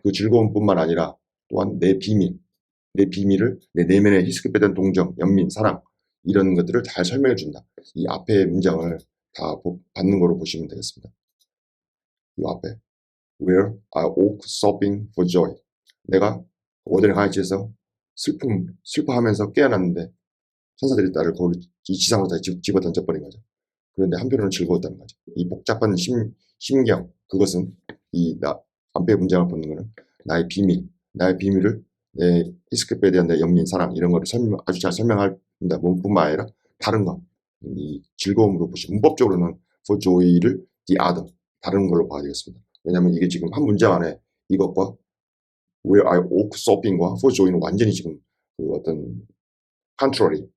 그 즐거움뿐만 아니라 또한 내 비밀을 내 내면의 희스클리프에 대한 동정, 연민, 사랑 이런 것들을 잘 설명해 준다. 이 앞에 문장을 다 받는 거로 보시면 되겠습니다. 이 앞에 Where I woke sobbing for joy. 내가 워델 하이츠에서 슬퍼하면서 깨어났는데 천사들이 나를 거기 이 지상으로 다 집어 던져버린 거죠. 그런데 한편으로는 즐거웠다는 거죠. 이 복잡한 심경, 그것은 앞에 문장을 보는 거는 나의 비밀을 내 히스클리프에 대한 내 연민, 사랑 이런 거를 아주 잘 설명한다. 뿐만 아니라 다른 것, 이 즐거움으로 문법적으로는 for joy를 the other, 다른 걸로 봐야 되겠습니다. 왜냐하면 이게 지금 한 문장 안에 이것과 where I woke sobbing과 for joy는 완전히 지금 그 어떤 contrary,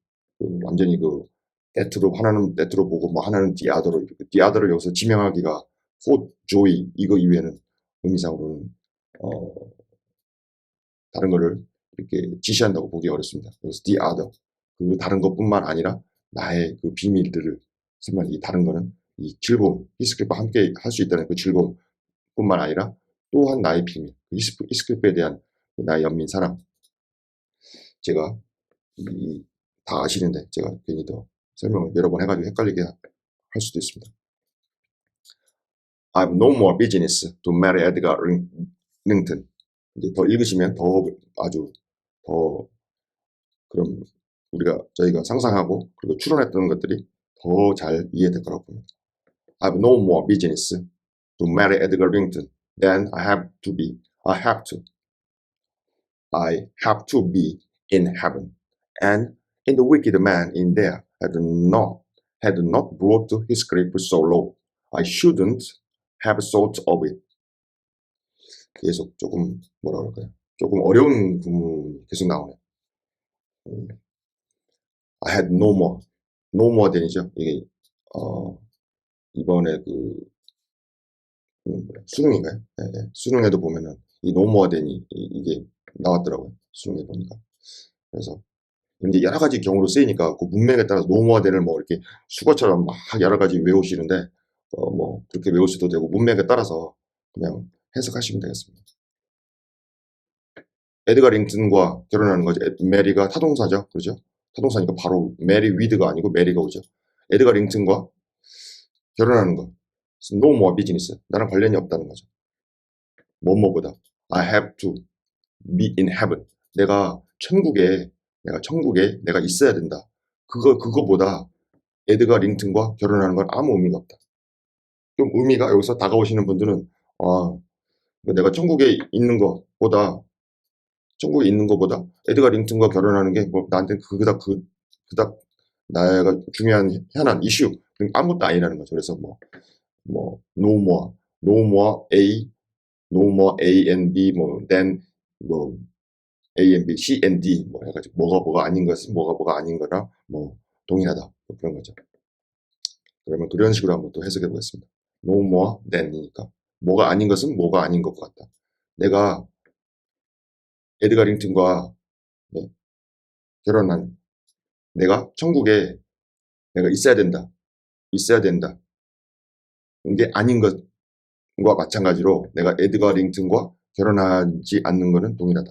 완전히 그 that로 하나는 that로 보고 뭐 하나는 the other로 이렇게 the other를 여기서 지명하기가 for joy 이거 이외에는 의미상으로는 다른 거를 이렇게 지시한다고 보기 어렵습니다. 그래서 the other, 그 다른 것뿐만 아니라 나의 그 비밀들을 설명, 이 다른 거는 이 즐거움, 히스클리프와 함께 할 수 있다는 그 즐거움뿐만 아니라 또한 나의 비밀, 히스클리프에 대한 나의 연민, 사랑. 제가 다 아시는데 제가 괜히 더 설명을 여러 번 해가지고 헷갈리게 할 수도 있습니다. I have no more business to marry Edgar Rington. 이제 더 읽으시면 더 아주 더 그럼 저희가 상상하고 그리고 추론했던 것들이 더 잘 이해될 거라고 봅니다. I have no more business to marry Edgar Rington than I have to be. I have to be in heaven, and in the wicked man in there had not brought his grave so low. I shouldn't have thought of it. 계속 조금 뭐라 그럴까요? 조금 어려운 구문이 계속 나오네요. I had no more than이죠. 이게 이번에 수능인가요? 네, 네. 수능에도 보면은 이 no more than이 이게 나왔더라고요. 수능에 보니까. 그래서 이제 여러 가지 경우로 쓰이니까 그 문맥에 따라서 no more than을 뭐 이렇게 수거처럼 막 여러 가지 외우시는데 뭐 그렇게 외울 수도 되고 문맥에 따라서 그냥 해석하시면 되겠습니다. 에드가 링튼과 결혼하는 거죠. 메리가 타동사죠. 그렇죠? 타동사니까 바로 메리 위드가 아니고 메리가 오죠. 에드가 링튼과 결혼하는 거. No more business. 나랑 관련이 없다는 거죠. 뭐뭐보다. I have to be in heaven. 내가 천국에 내가 있어야 된다. 그거보다 에드가 링튼과 결혼하는 건 아무 의미가 없다. 좀 의미가 여기서 다가오시는 분들은 내가 천국에 있는 것보다 에드가 링튼과 결혼하는 게 뭐 나한테는 그닥 나가 중요한 현안 이슈 아무것도 아니라는 거죠. 그래서 no more A and B then A and B, C and D 해가지고 뭐가 아닌 것은 뭐가 아닌 거랑 동일하다 그런 거죠. 그러면 그런 식으로 한번 또 해석해 보겠습니다. No more than이니까 뭐가 아닌 것은 뭐가 아닌 것 같다. 내가 에드가 링튼과 결혼한 내가 천국에 내가 있어야 된다. 이게 아닌 것과 마찬가지로 내가 에드가 링튼과 결혼하지 않는 것은 동일하다.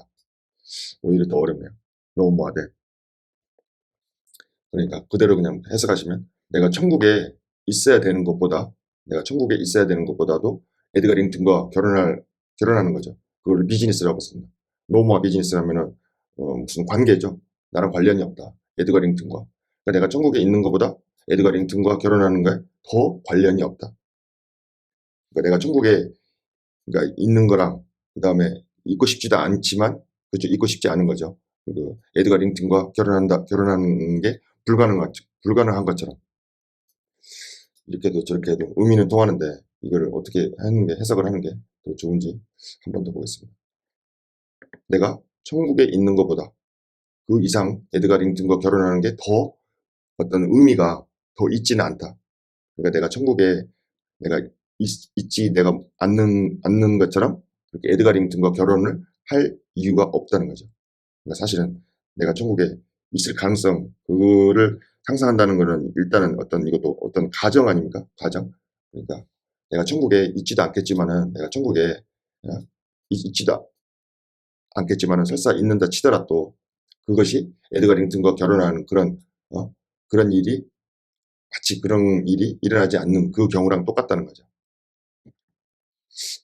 오히려 더 어렵네요. No more than. 그러니까 그대로 그냥 해석하시면 내가 천국에 있어야 되는 것보다도 에드가 링튼과 결혼하는 거죠. 그걸 비즈니스라고 씁니다. No more 비즈니스라면은 무슨 관계죠. 나랑 관련이 없다. 에드가 링튼과. 그러니까 내가 천국에 있는 것보다 에드가 링튼과 결혼하는 거에 더 관련이 없다. 그러니까 내가 천국에 있는 거랑 그 다음에 있고 싶지도 않지만 그렇죠. 있고 싶지 않은 거죠. 에드가 링튼과 결혼하는 게 불가능한 것처럼 이렇게도 저렇게도 의미는 통하는데 이걸 어떻게 해석을 하는 게 더 좋은지 한 번 더 보겠습니다. 내가 천국에 있는 것보다 그 이상 에드가 링튼과 결혼하는 게 더 어떤 의미가 더 있지는 않다. 그러니까 내가 천국에 내가 있지 내가 않는 것처럼 그렇게 에드가 링턴과 결혼을 할 이유가 없다는 거죠. 그러니까 사실은 내가 천국에 있을 가능성 그거를 상상한다는 거는 일단은 이것도 어떤 가정 아닙니까? 가정. 그러니까 내가 천국에 있지도 않겠지만은 내가 천국에 있지도 않겠지만은 설사 있는다 치더라도 그것이 에드가 링턴과 결혼하는 그런 일이 마치 그런 일이 일어나지 않는 그 경우랑 똑같다는 거죠.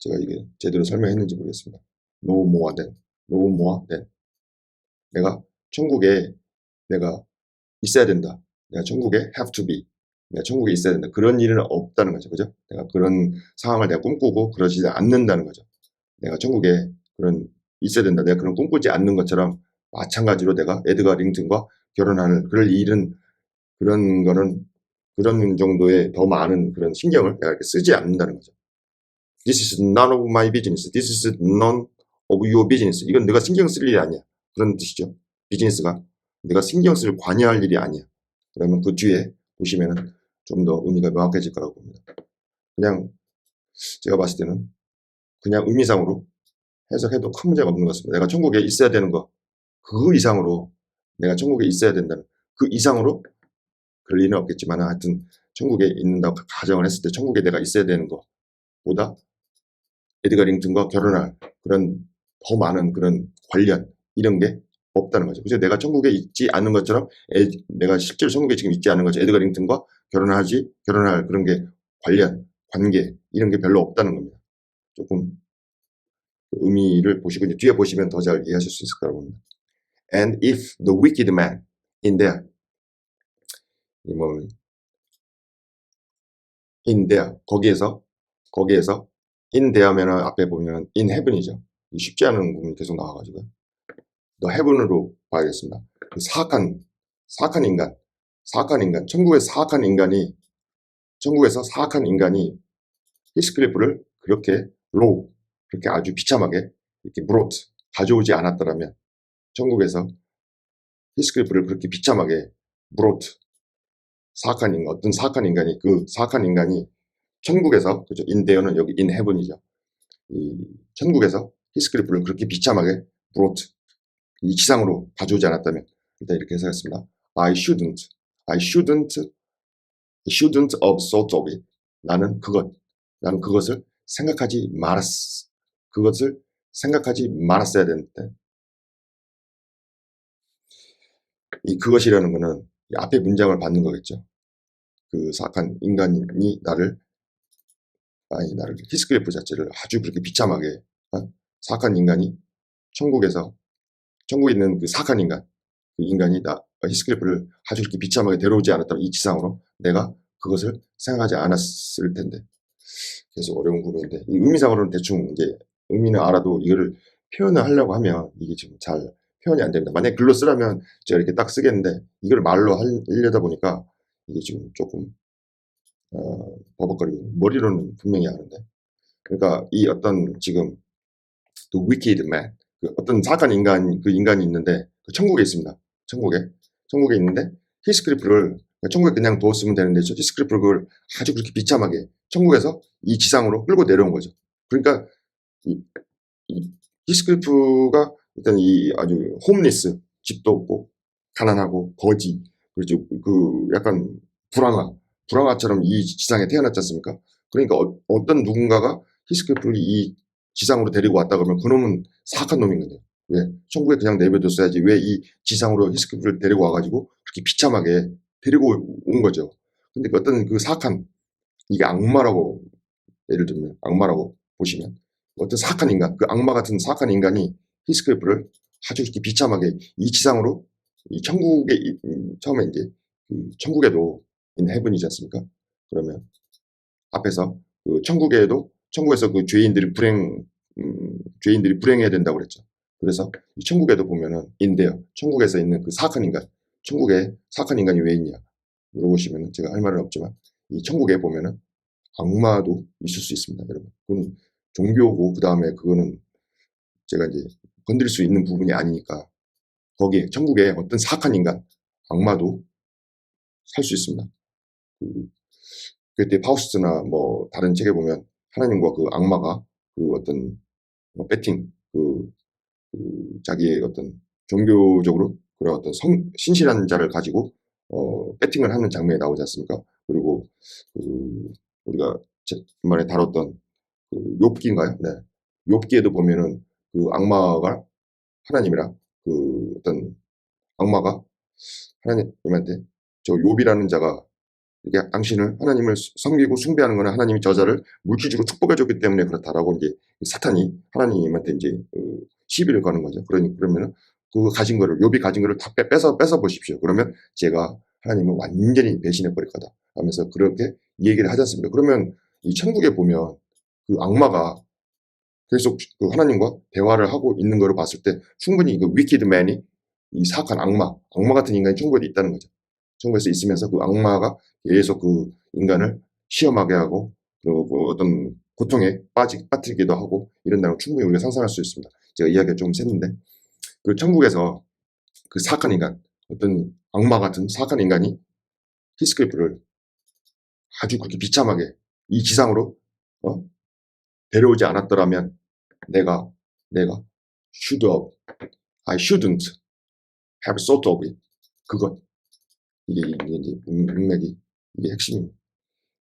제가 이게 제대로 설명했는지 모르겠습니다. No more than, no more than. 내가 천국에 내가 있어야 된다. 내가 천국에 have to be. 내가 천국에 있어야 된다. 그런 일은 없다는 거죠. 그죠? 내가 그런 상황을 내가 꿈꾸고 그러지 않는다는 거죠. 내가 천국에 있어야 된다. 내가 그런 꿈꾸지 않는 것처럼 마찬가지로 내가 에드가 링턴과 결혼하는 그럴 일은 그런 거는 그런 정도의 더 많은 그런 신경을 내가 이렇게 쓰지 않는다는 거죠. This is none of my business. This is none of your business. 이건 내가 신경 쓸 일이 아니야. 그런 뜻이죠. 비즈니스가 내가 신경 쓸 관여할 일이 아니야. 그러면 그 뒤에 보시면은 좀 더 의미가 명확해질 거라고 봅니다. 그냥 제가 봤을 때는 그냥 의미상으로 해석해도 큰 문제가 없는 것 같습니다. 내가 천국에 있어야 되는 거 그 이상으로 내가 천국에 있어야 된다는 그 이상으로 그럴 일은 없겠지만 하여튼 천국에 있는다고 가정을 했을 때 천국에 내가 있어야 되는 것보다 에드가 링턴과 결혼할 그런 더 많은 그런 관련 이런 게 없다는 거죠. 그래서 내가 천국에 있지 않은 것처럼 내가 실제로 천국에 지금 있지 않은 거죠. 에드가 링턴과 결혼할 그런 게 관계 이런 게 별로 없다는 겁니다. 조금 의미를 보시고 이제 뒤에 보시면 더 잘 이해하실 수 있을 거라고 봅니다. And if the wicked man in there in there 거기에서 in there면은 앞에 보면 in heaven이죠. 쉽지 않은 부분이 계속 나와가지고 더 heaven으로 봐야겠습니다. 그 사악한 인간, 천국에서 사악한 인간이 히스클리프를 그렇게 그렇게 아주 비참하게 이렇게 가져오지 않았더라면 천국에서 히스클리프를 그렇게 비참하게 어떤 사악한 인간이 그 사악한 인간이 천국에서 그죠? 인데어는 여기 in heaven이죠. 이 천국에서 히스클리프를 그렇게 비참하게 이 지상으로 가져오지 않았다면 일단 이렇게 해석했습니다. I shouldn't have thought of it. 나는 그것을 생각하지 말았어야 되는데 이 그것이라는 거는 앞에 문장을 받는 거겠죠. 그 사악한 인간이 나를 히스클리프 자체를 아주 그렇게 비참하게 사악한 인간이 천국에 있는 그 사악한 인간 그 인간이 히스클리프를 아주 그렇게 비참하게 데려오지 않았다면 이 지상으로 내가 그것을 생각하지 않았을 텐데 계속 어려운 부분인데 이 의미상으로는 대충 이제 의미는 알아도 이거를 표현을 하려고 하면 이게 지금 잘 표현이 안 됩니다. 만약에 글로 쓰라면 제가 이렇게 딱 쓰겠는데 이걸 말로 하려다 보니까 이게 지금 조금 버벅거리고 머리로는 분명히 아는데 그러니까 이 어떤 지금 the wicked man 그 어떤 사악한 인간이 있는데 그 천국에 있습니다. 천국에 있는데 히스클리프를 천국에 그냥 두었으면 되는데 히스클리프를 그걸 아주 그렇게 비참하게 천국에서 이 지상으로 끌고 내려온 거죠. 그러니까 이 히스클리프가 일단 이 아주 홈리스 집도 없고 가난하고 거지 그렇죠. 그 약간 불황아처럼 이 지상에 태어났지 않습니까? 그러니까 어떤 누군가가 히스클리프를 이 지상으로 데리고 왔다 그러면 그놈은 사악한 놈인 거죠. 왜? 천국에 그냥 내버려뒀어야지 왜 이 지상으로 히스클리프를 데리고 와가지고 그렇게 비참하게 데리고 온 거죠. 근데 어떤 그 사악한 이게 악마라고 예를 들면 악마라고 보시면 어떤 사악한 인간 그 악마 같은 사악한 인간이 히스클리프를 아주 이렇게 비참하게 이 지상으로 이 천국에 처음에 이제 천국에도 있는 헤븐이지 않습니까? 그러면 앞에서 그 천국에서 그 죄인들이 불행해야 된다고 그랬죠. 그래서 이 천국에도 보면은 천국에서 있는 그 사악한 인간, 천국에 사악한 인간이 왜 있냐 물어보시면 제가 할 말은 없지만 이 천국에 보면은 악마도 있을 수 있습니다, 여러분. 그건 종교고 그 다음에 그거는 제가 이제 건드릴 수 있는 부분이 아니니까 거기에 천국에 어떤 사악한 인간, 악마도 살 수 있습니다. 그때 파우스트나 뭐 다른 책에 보면 하나님과 그 악마가 그 어떤 뭐 배팅 자기의 어떤 종교적으로 그런 어떤 신실한 자를 가지고 배팅을 하는 장면이 나오지 않습니까? 그리고 우리가 전번에 다뤘던 욥기인가요? 네. 욥기에도 보면은 그 악마가 하나님이랑 어떤 악마가 하나님한테 저 욥이라는 자가 이게 당신을 하나님을 섬기고 숭배하는 거는 하나님이 저자를 물질주고 축복해 줬기 때문에 그렇다라고 이제 사탄이 하나님한테 이제 시비를 거는 거죠. 그러면은 그 가진 거를 욥이 가진 거를 다 뺏어 보십시오. 그러면 제가 하나님을 완전히 배신해 버릴 거다 하면서 그렇게 얘기를 하지 않습니까? 그러면 이 천국에 보면 그 악마가 계속 그 하나님과 대화를 하고 있는 거를 봤을 때 충분히 그 위키드맨이 이 사악한 악마 같은 인간이 천국에 있다는 거죠. 천국에서 있으면서 그 악마가 계속 그 인간을 시험하게 하고 그 어떤 고통에 빠뜨리기도 하고 이런다는 걸 충분히 우리가 상상할 수 있습니다. 제가 이야기가 좀 샜는데 그 천국에서 그 사악한 인간 어떤 악마 같은 사악한 인간이 히스클리프를 아주 그렇게 비참하게 이 지상으로 어? 데려오지 않았더라면 내가 should have, I shouldn't have thought of it. 그것 이게 이제 문맥이 이게 핵심입니다.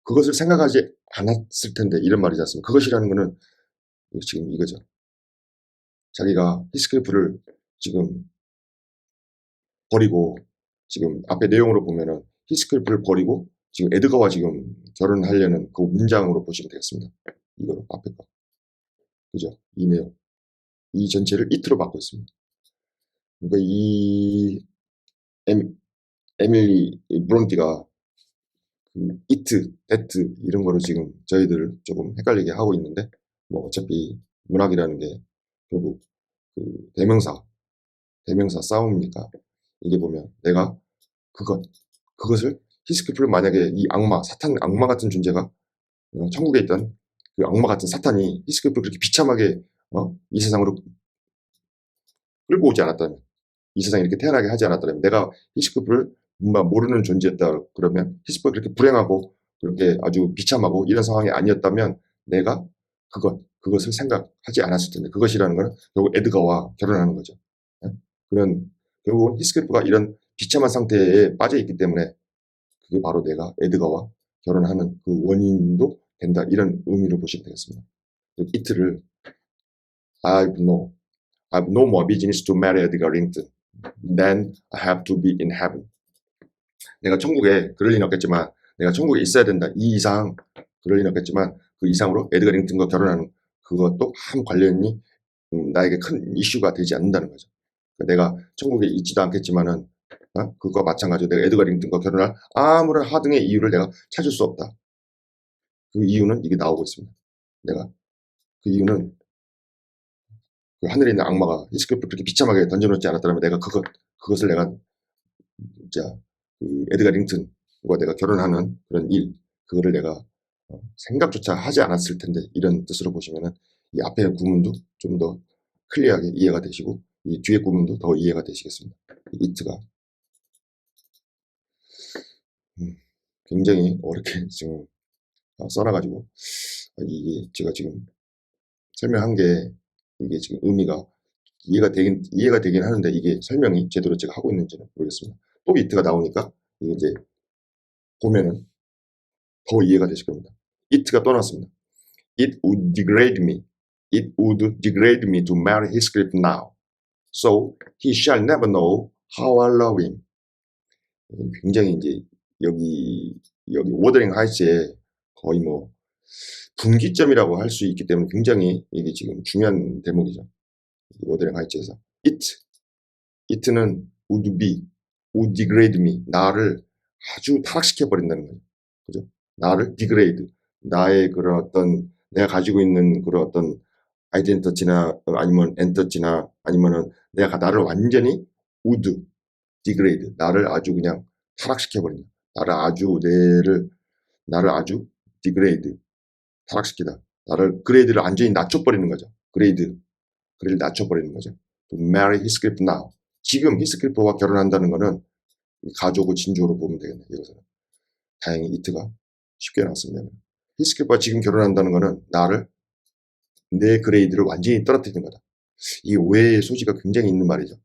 그것을 생각하지 않았을 텐데 이런 말이지 않습니까? 그것이라는 거는 지금 이거죠. 자기가 히스클리프를 지금 버리고 지금 앞에 내용으로 보면은 히스클리프를 버리고 지금 에드거와 지금 결혼하려는 그 문장으로 보시면 되겠습니다. 이거로 앞에 거. 그죠? 이 내용. 이 전체를 it로 바꿔 있습니다. 그러니까 이 에밀리 브론티가 it, that 이런 거로 지금 저희들을 조금 헷갈리게 하고 있는데 뭐 어차피 문학이라는 게 결국 그 대명사 싸움이니까 이게 보면 내가 그것을 히스클리프를 만약에 이 사탄 악마 같은 존재가 천국에 있던 그 악마 같은 사탄이 히스클리프를 그렇게 비참하게 이 세상으로 끌고 오지 않았다면 이 세상에 이렇게 태어나게 하지 않았다면 내가 히스클리프를 모르는 존재였다 그러면 히스클리프가 그렇게 불행하고 그렇게 아주 비참하고 이런 상황이 아니었다면 내가 그것을 생각하지 않았을 텐데 그것이라는 것은 결국 에드가와 결혼하는 거죠. 예? 그런 결국은 히스클리프가 이런 비참한 상태에 빠져 있기 때문에 그게 바로 내가 에드가와 결혼하는 그 원인도 된다 이런 의미로 보시면 되겠습니다. 이틀을 I've no more business to marry Edgar Rington. Then I have to be in heaven. 내가 천국에 그럴 리는 없겠지만 내가 천국에 있어야 된다. 이 이상 그럴 리는 없겠지만 그 이상으로 에드가 링턴과 결혼하는 그것도 한 관련이 나에게 큰 이슈가 되지 않는다는 거죠. 내가 천국에 있지도 않겠지만은 그거와 마찬가지로 내가 에드가 링턴과 결혼할 아무런 하등의 이유를 내가 찾을 수 없다. 그 이유는 이게 나오고 있습니다. 내가 그 이유는 그 하늘에 있는 악마가 히스클리프를 그렇게 비참하게 던져놓지 않았다면 내가 그것을 내가 진짜 그 에드가 링턴과 내가 결혼하는 그런 그거를 내가 생각조차 하지 않았을 텐데 이런 뜻으로 보시면은 이 앞에 구문도 좀 더 클리어하게 이해가 되시고 이 뒤에 구문도 더 이해가 되시겠습니다. 이트가 굉장히 어렵게 지금 써놔가지고 이게 제가 지금 설명한 게 이게 지금 의미가 이해가 되긴 하는데 이게 설명이 제대로 제가 하고 있는지는 모르겠습니다. 또 이트가 나오니까 이게 이제 보면은 더 이해가 되실 겁니다. it가 또 나왔습니다. It would degrade me. It would degrade me to marry Heathcliff now. So he shall never know how I love him. 굉장히 이제 여기 워더링 하이츠의 거의 뭐 분기점이라고 할 수 있기 때문에 굉장히 이게 지금 중요한 대목이죠. 워더링 하이츠에서 it는 would degrade me. 나를 아주 타락시켜 버린다는 거죠. 그죠? 나를 degrade. 나의 그런 어떤 내가 가지고 있는 그런 어떤 아이덴티티나 아니면 엔터티나 아니면은 내가 나를 완전히 would degrade. 나를 아주 그냥 타락시켜 버린다. 나를 아주 degrade. 타락시키다. 나를 그레이드를 완전히 낮춰버리는 거죠. 그레이드를 낮춰버리는 거죠. To marry Heathcliff now. 지금 히스클리프와 결혼한다는 거는 가족의 진주로 보면 되겠네. 이것은 다행히 이트가 쉽게 나왔습니다. 히스클리프와 지금 결혼한다는 거는 나를 내 그레이드를 완전히 떨어뜨리는 거다. 이 오해의 소지가 굉장히 있는 말이죠.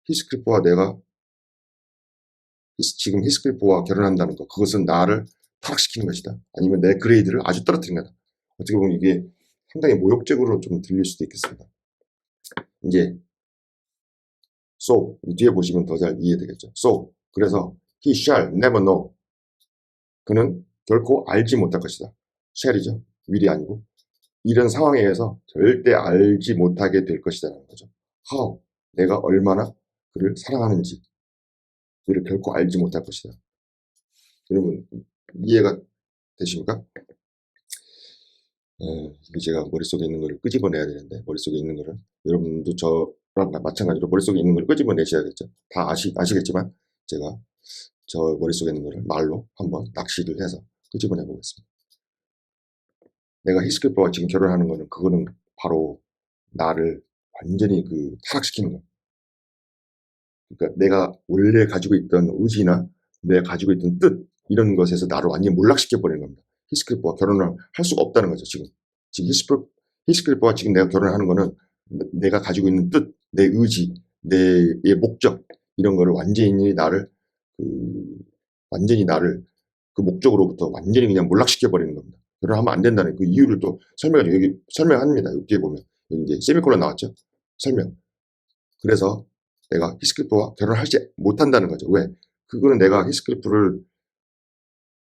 히스클리프와 내가 지금 히스클리프와 결혼한다는 것, 그것은 나를 타락시키는 것이다. 아니면 내 그레이드를 아주 떨어뜨리는 거다. 어떻게 보면 이게 상당히 모욕적으로 좀 들릴 수도 있겠습니다. 이제 so 뒤에 보시면 더 잘 이해되겠죠. so 그래서 he shall never know. 그는 결코 알지 못할 것이다. shall이죠. will이 아니고 이런 상황에 의해서 절대 알지 못하게 될 것이다라는 거죠. how 내가 얼마나 그를 사랑하는지 그를 결코 알지 못할 것이다. 여러분 이해가 되십니까? 이게 제가 머릿속에 있는 거를 끄집어내야 되는데 머릿속에 있는 거를 여러분도 저랑 마찬가지로 머릿속에 있는 걸 끄집어내셔야겠죠. 다 아시겠지만 제가 저 머릿속에 있는 거를 말로 한번 낚시를 해서 끄집어내 보겠습니다. 내가 히스클리프와 지금 결혼하는 거는 그거는 바로 나를 완전히 타락시키는 거야. 그러니까 내가 원래 가지고 있던 의지나 내가 가지고 있던 뜻 이런 것에서 나를 완전히 몰락시켜 버리는 겁니다. 히스클리프와 결혼을 할 수가 없다는 거죠. 지금 히스클리프와 지금 내가 결혼하는 거는 내가 가지고 있는 뜻, 내 의지, 내 목적 이런 거를 완전히 나를 그 목적으로부터 완전히 그냥 몰락시켜 버리는 겁니다. 결혼하면 안 된다는 그 이유를 또 여기 설명합니다. 여기에 보면 여기 이제 세미콜론 나왔죠. 설명. 그래서 내가 히스클리프와 결혼하지 못한다는 거죠. 왜? 그거는 내가 히스클리프를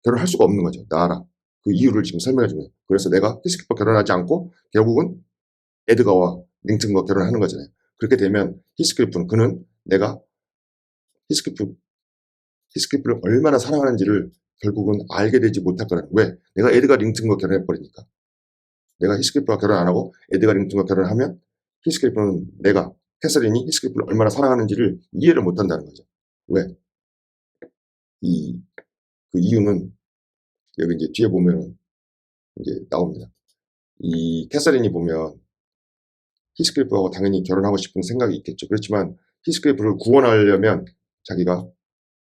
결혼할 수가 없는 거죠. 나랑. 그 이유를 지금 설명해 주면. 그래서 내가 히스클리프와 결혼하지 않고 결국은 에드가와 링튼과 결혼하는 거잖아요. 그렇게 되면 히스클리프는 그는 내가 히스클리프를 얼마나 사랑하는지를 결국은 알게 되지 못할 거라는. 왜? 내가 에드가 링튼과 결혼해버리니까. 내가 히스클리프와 결혼 안 하고 에드가 링튼과 결혼하면 히스클리프는 캐서린이 히스클리프를 얼마나 사랑하는지를 이해를 못한다는 거죠. 왜? 그 이유는 여기 이제 뒤에 보면 이제 나옵니다. 이 캐서린이 보면 히스클리프하고 당연히 결혼하고 싶은 생각이 있겠죠. 그렇지만 히스클리프를 구원하려면 자기가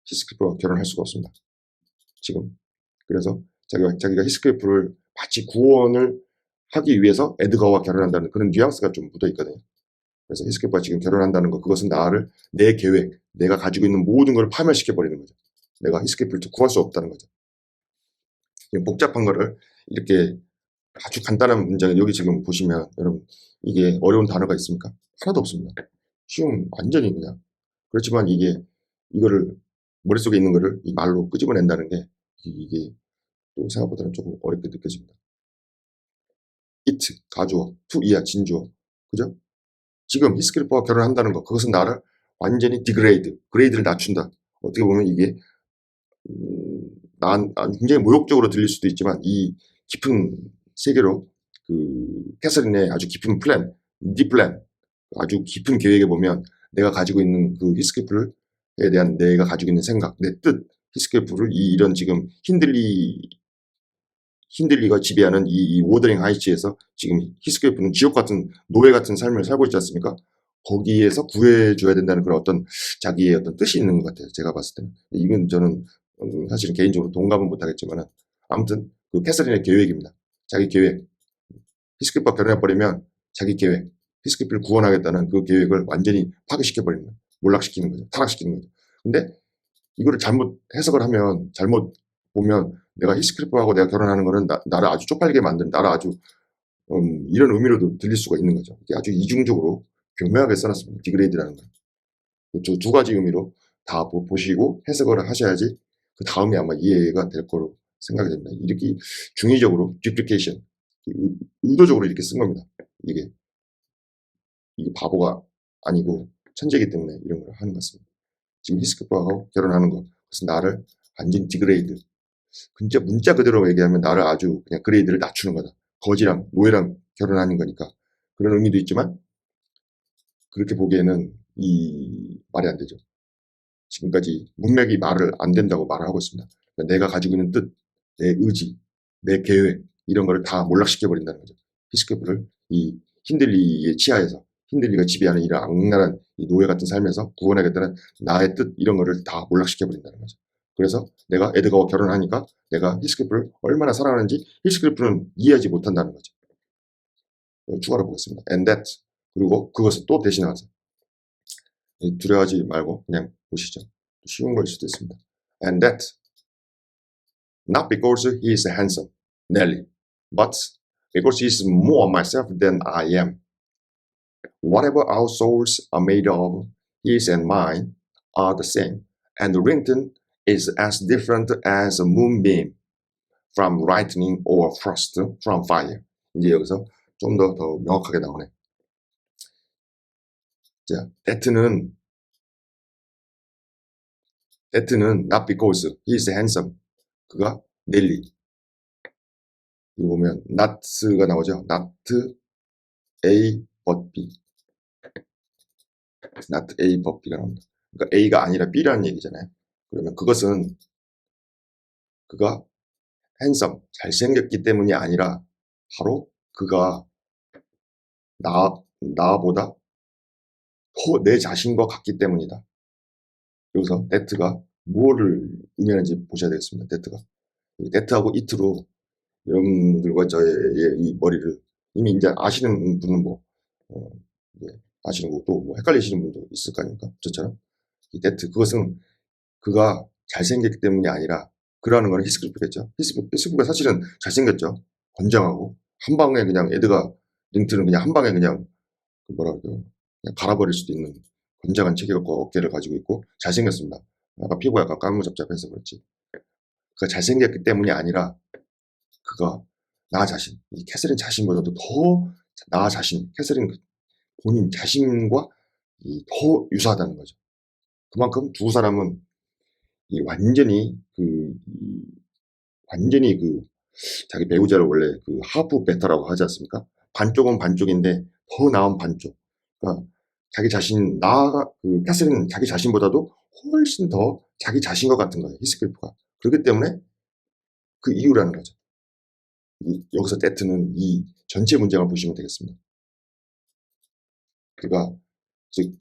히스클리프와 결혼할 수가 없습니다. 지금. 그래서 자기가 히스클리프를 마치 구원을 하기 위해서 에드가와 결혼한다는 그런 뉘앙스가 좀 묻어 있거든요. 그래서 히스클리프와 지금 결혼한다는 거, 그것은 내 계획, 내가 가지고 있는 모든 걸 파멸시켜 버리는 거죠. 내가 히스클리프를 구할 수 없다는 거죠. 복잡한 거를 이렇게 아주 간단한 문장을 여기 지금 보시면 여러분 이게 어려운 단어가 있습니까? 하나도 없습니다. 완전히 그냥. 그렇지만 이거를 머릿속에 있는 거를 이 말로 끄집어낸다는 게 이게 또 생각보다는 조금 어렵게 느껴집니다. it 가주어, to 이야 진주어, 그죠? 지금 히스클리프와 결혼한다는 거, 그것은 나를 완전히 그레이드를 낮춘다. 어떻게 보면 이게 굉장히 모욕적으로 들릴 수도 있지만 이 깊은 세계로 캐서린의 아주 깊은 플랜, 아주 깊은 계획에 보면 내가 가지고 있는 그 히스클리프에 대한 내가 가지고 있는 생각, 내 뜻, 히스클리프를 이런 지금 힌들리가 지배하는 이 워더링 하이츠에서 지금 히스클리프는 지옥 같은 노예 같은 삶을 살고 있지 않습니까? 거기에서 구해줘야 된다는 그런 어떤 자기의 어떤 뜻이 있는 것 같아요. 제가 봤을 때는. 이건 저는 사실은 개인적으로 동감은 못하겠지만 아무튼 그 캐서린의 계획입니다. 자기 계획. 히스클리프와 결혼해버리면 자기 계획. 히스클리프를 구원하겠다는 그 계획을 완전히 파괴시켜버리는 거예요. 몰락시키는 거죠. 타락시키는 거죠. 근데 이거를 잘못 해석을 하면 잘못 보면 내가 히스클리프하고 내가 결혼하는 거는 나를 아주 쪽팔리게 만드는 나를 아주 이런 의미로도 들릴 수가 있는 거죠. 이게 아주 이중적으로 교묘하게 써놨습니다. 디그레이드라는 거. 저 두 가지 의미로 다 보시고 해석을 하셔야지 그 다음에 아마 이해가 될 거로 생각이 됩니다. 이렇게 중의적으로 duplication 의도적으로 이렇게 쓴 겁니다. 이게 바보가 아니고 천재이기 때문에 이런 걸 하는 것 같습니다. 지금 히스클리프하고 결혼하는 거 그래서 나를 완전 디그레이드 진짜 문자 그대로 얘기하면 나를 아주 그냥 그레이드를 낮추는 거다. 거지랑 노예랑 결혼하는 거니까 그런 의미도 있지만 그렇게 보기에는 이 말이 안 되죠. 지금까지 문맥이 말을 안 된다고 말을 하고 있습니다. 그러니까 내가 가지고 있는 뜻, 내 의지, 내 계획 이런 거를 다 몰락시켜 버린다는 거죠. 히스클리프를 이 힌들리의 치하에서 힌들리가 지배하는 이런 악랄한 이 노예 같은 삶에서 구원하겠다는 나의 뜻 이런 거를 다 몰락시켜 버린다는 거죠. 그래서 내가 에드가와 결혼하니까 내가 히스클리프를 얼마나 사랑하는지 히스클리프는 이해하지 못한다는 거죠. 추가로 보겠습니다. And that. 그리고 그것을 또 대신하세요. 두려워하지 말고 그냥 보시죠. 쉬운 걸 수도 있습니다. And that. Not because he is handsome, Nelly, but because he is more myself than I am. Whatever our souls are made of, his and mine are the same. And Rington is as different as a moonbeam from lightning or frost from fire. 이제 여기서 좀 더 명확하게 나오네. 자, that는 not because he is handsome. 그가 넬리. 이거 보면 not가 나오죠. not A but B. not A but B가 나옵니다. 그러니까 A가 아니라 B라는 얘기잖아요. 그러면 그것은 그가 handsome, 잘생겼기 때문이 아니라 바로 그가 나보다 더 내 자신과 같기 때문이다. 여기서 that가 무엇을 의미하는지 보셔야 되겠습니다. that하고 it로 여러분들과 저의 이 머리를 이미 이제 아시는 분은 뭐 아시는 거고 또 뭐 헷갈리시는 분도 있을 거 아닙니까? 저처럼 이 that 그것은 그가 잘생겼기 때문이 아니라 그러는 거는 히스클리프겠죠. 히스클리프가 사실은 잘생겼죠. 건장하고 한 방에 그냥 에드가 링튼은 그냥 한 방에 그냥 뭐라 그래요? 그냥 갈아버릴 수도 있는 건장한 체격과 어깨를 가지고 있고 잘생겼습니다. 약간 피부가 약간 까무잡잡해서 그렇지. 그가 잘생겼기 때문이 아니라 그가 나 자신, 이 캐서린 자신보다도 더 나 자신, 캐서린 본인 자신과 더 유사하다는 거죠. 그만큼 두 사람은 완전히 자기 배우자를 원래 하프 베타라고 하지 않습니까? 반쪽은 반쪽인데 더 나은 반쪽. 그러니까 자기 자신, 캐서린은 자기 자신보다도 훨씬 더 자기 자신과 같은 거예요. 히스클리프가. 그렇기 때문에 그 이유라는 거죠. 여기서 that는 이 전체 문장을 보시면 되겠습니다. 즉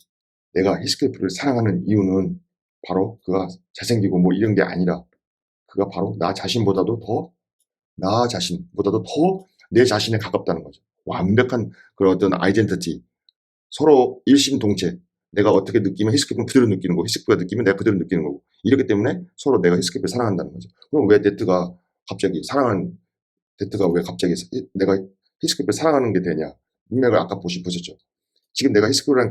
내가 히스클리프를 사랑하는 이유는 바로 그가 잘생기고 뭐 이런 게 아니라 그가 바로 나 자신보다도 더 내 자신에 가깝다는 거죠. 완벽한 그런 어떤 아이덴티티, 서로 일심동체. 내가 어떻게 느끼면 히스클리프는 그대로 느끼는 거고 히스클리프가 느끼면 내가 그대로 느끼는 거고 이렇기 때문에 서로 내가 히스클리프를 사랑한다는 거죠. 그럼 왜 that가 왜 갑자기 내가 히스클리프를 사랑하는 게 되냐? 문맥을 아까 보셨죠. 지금 내가 히스클리프랑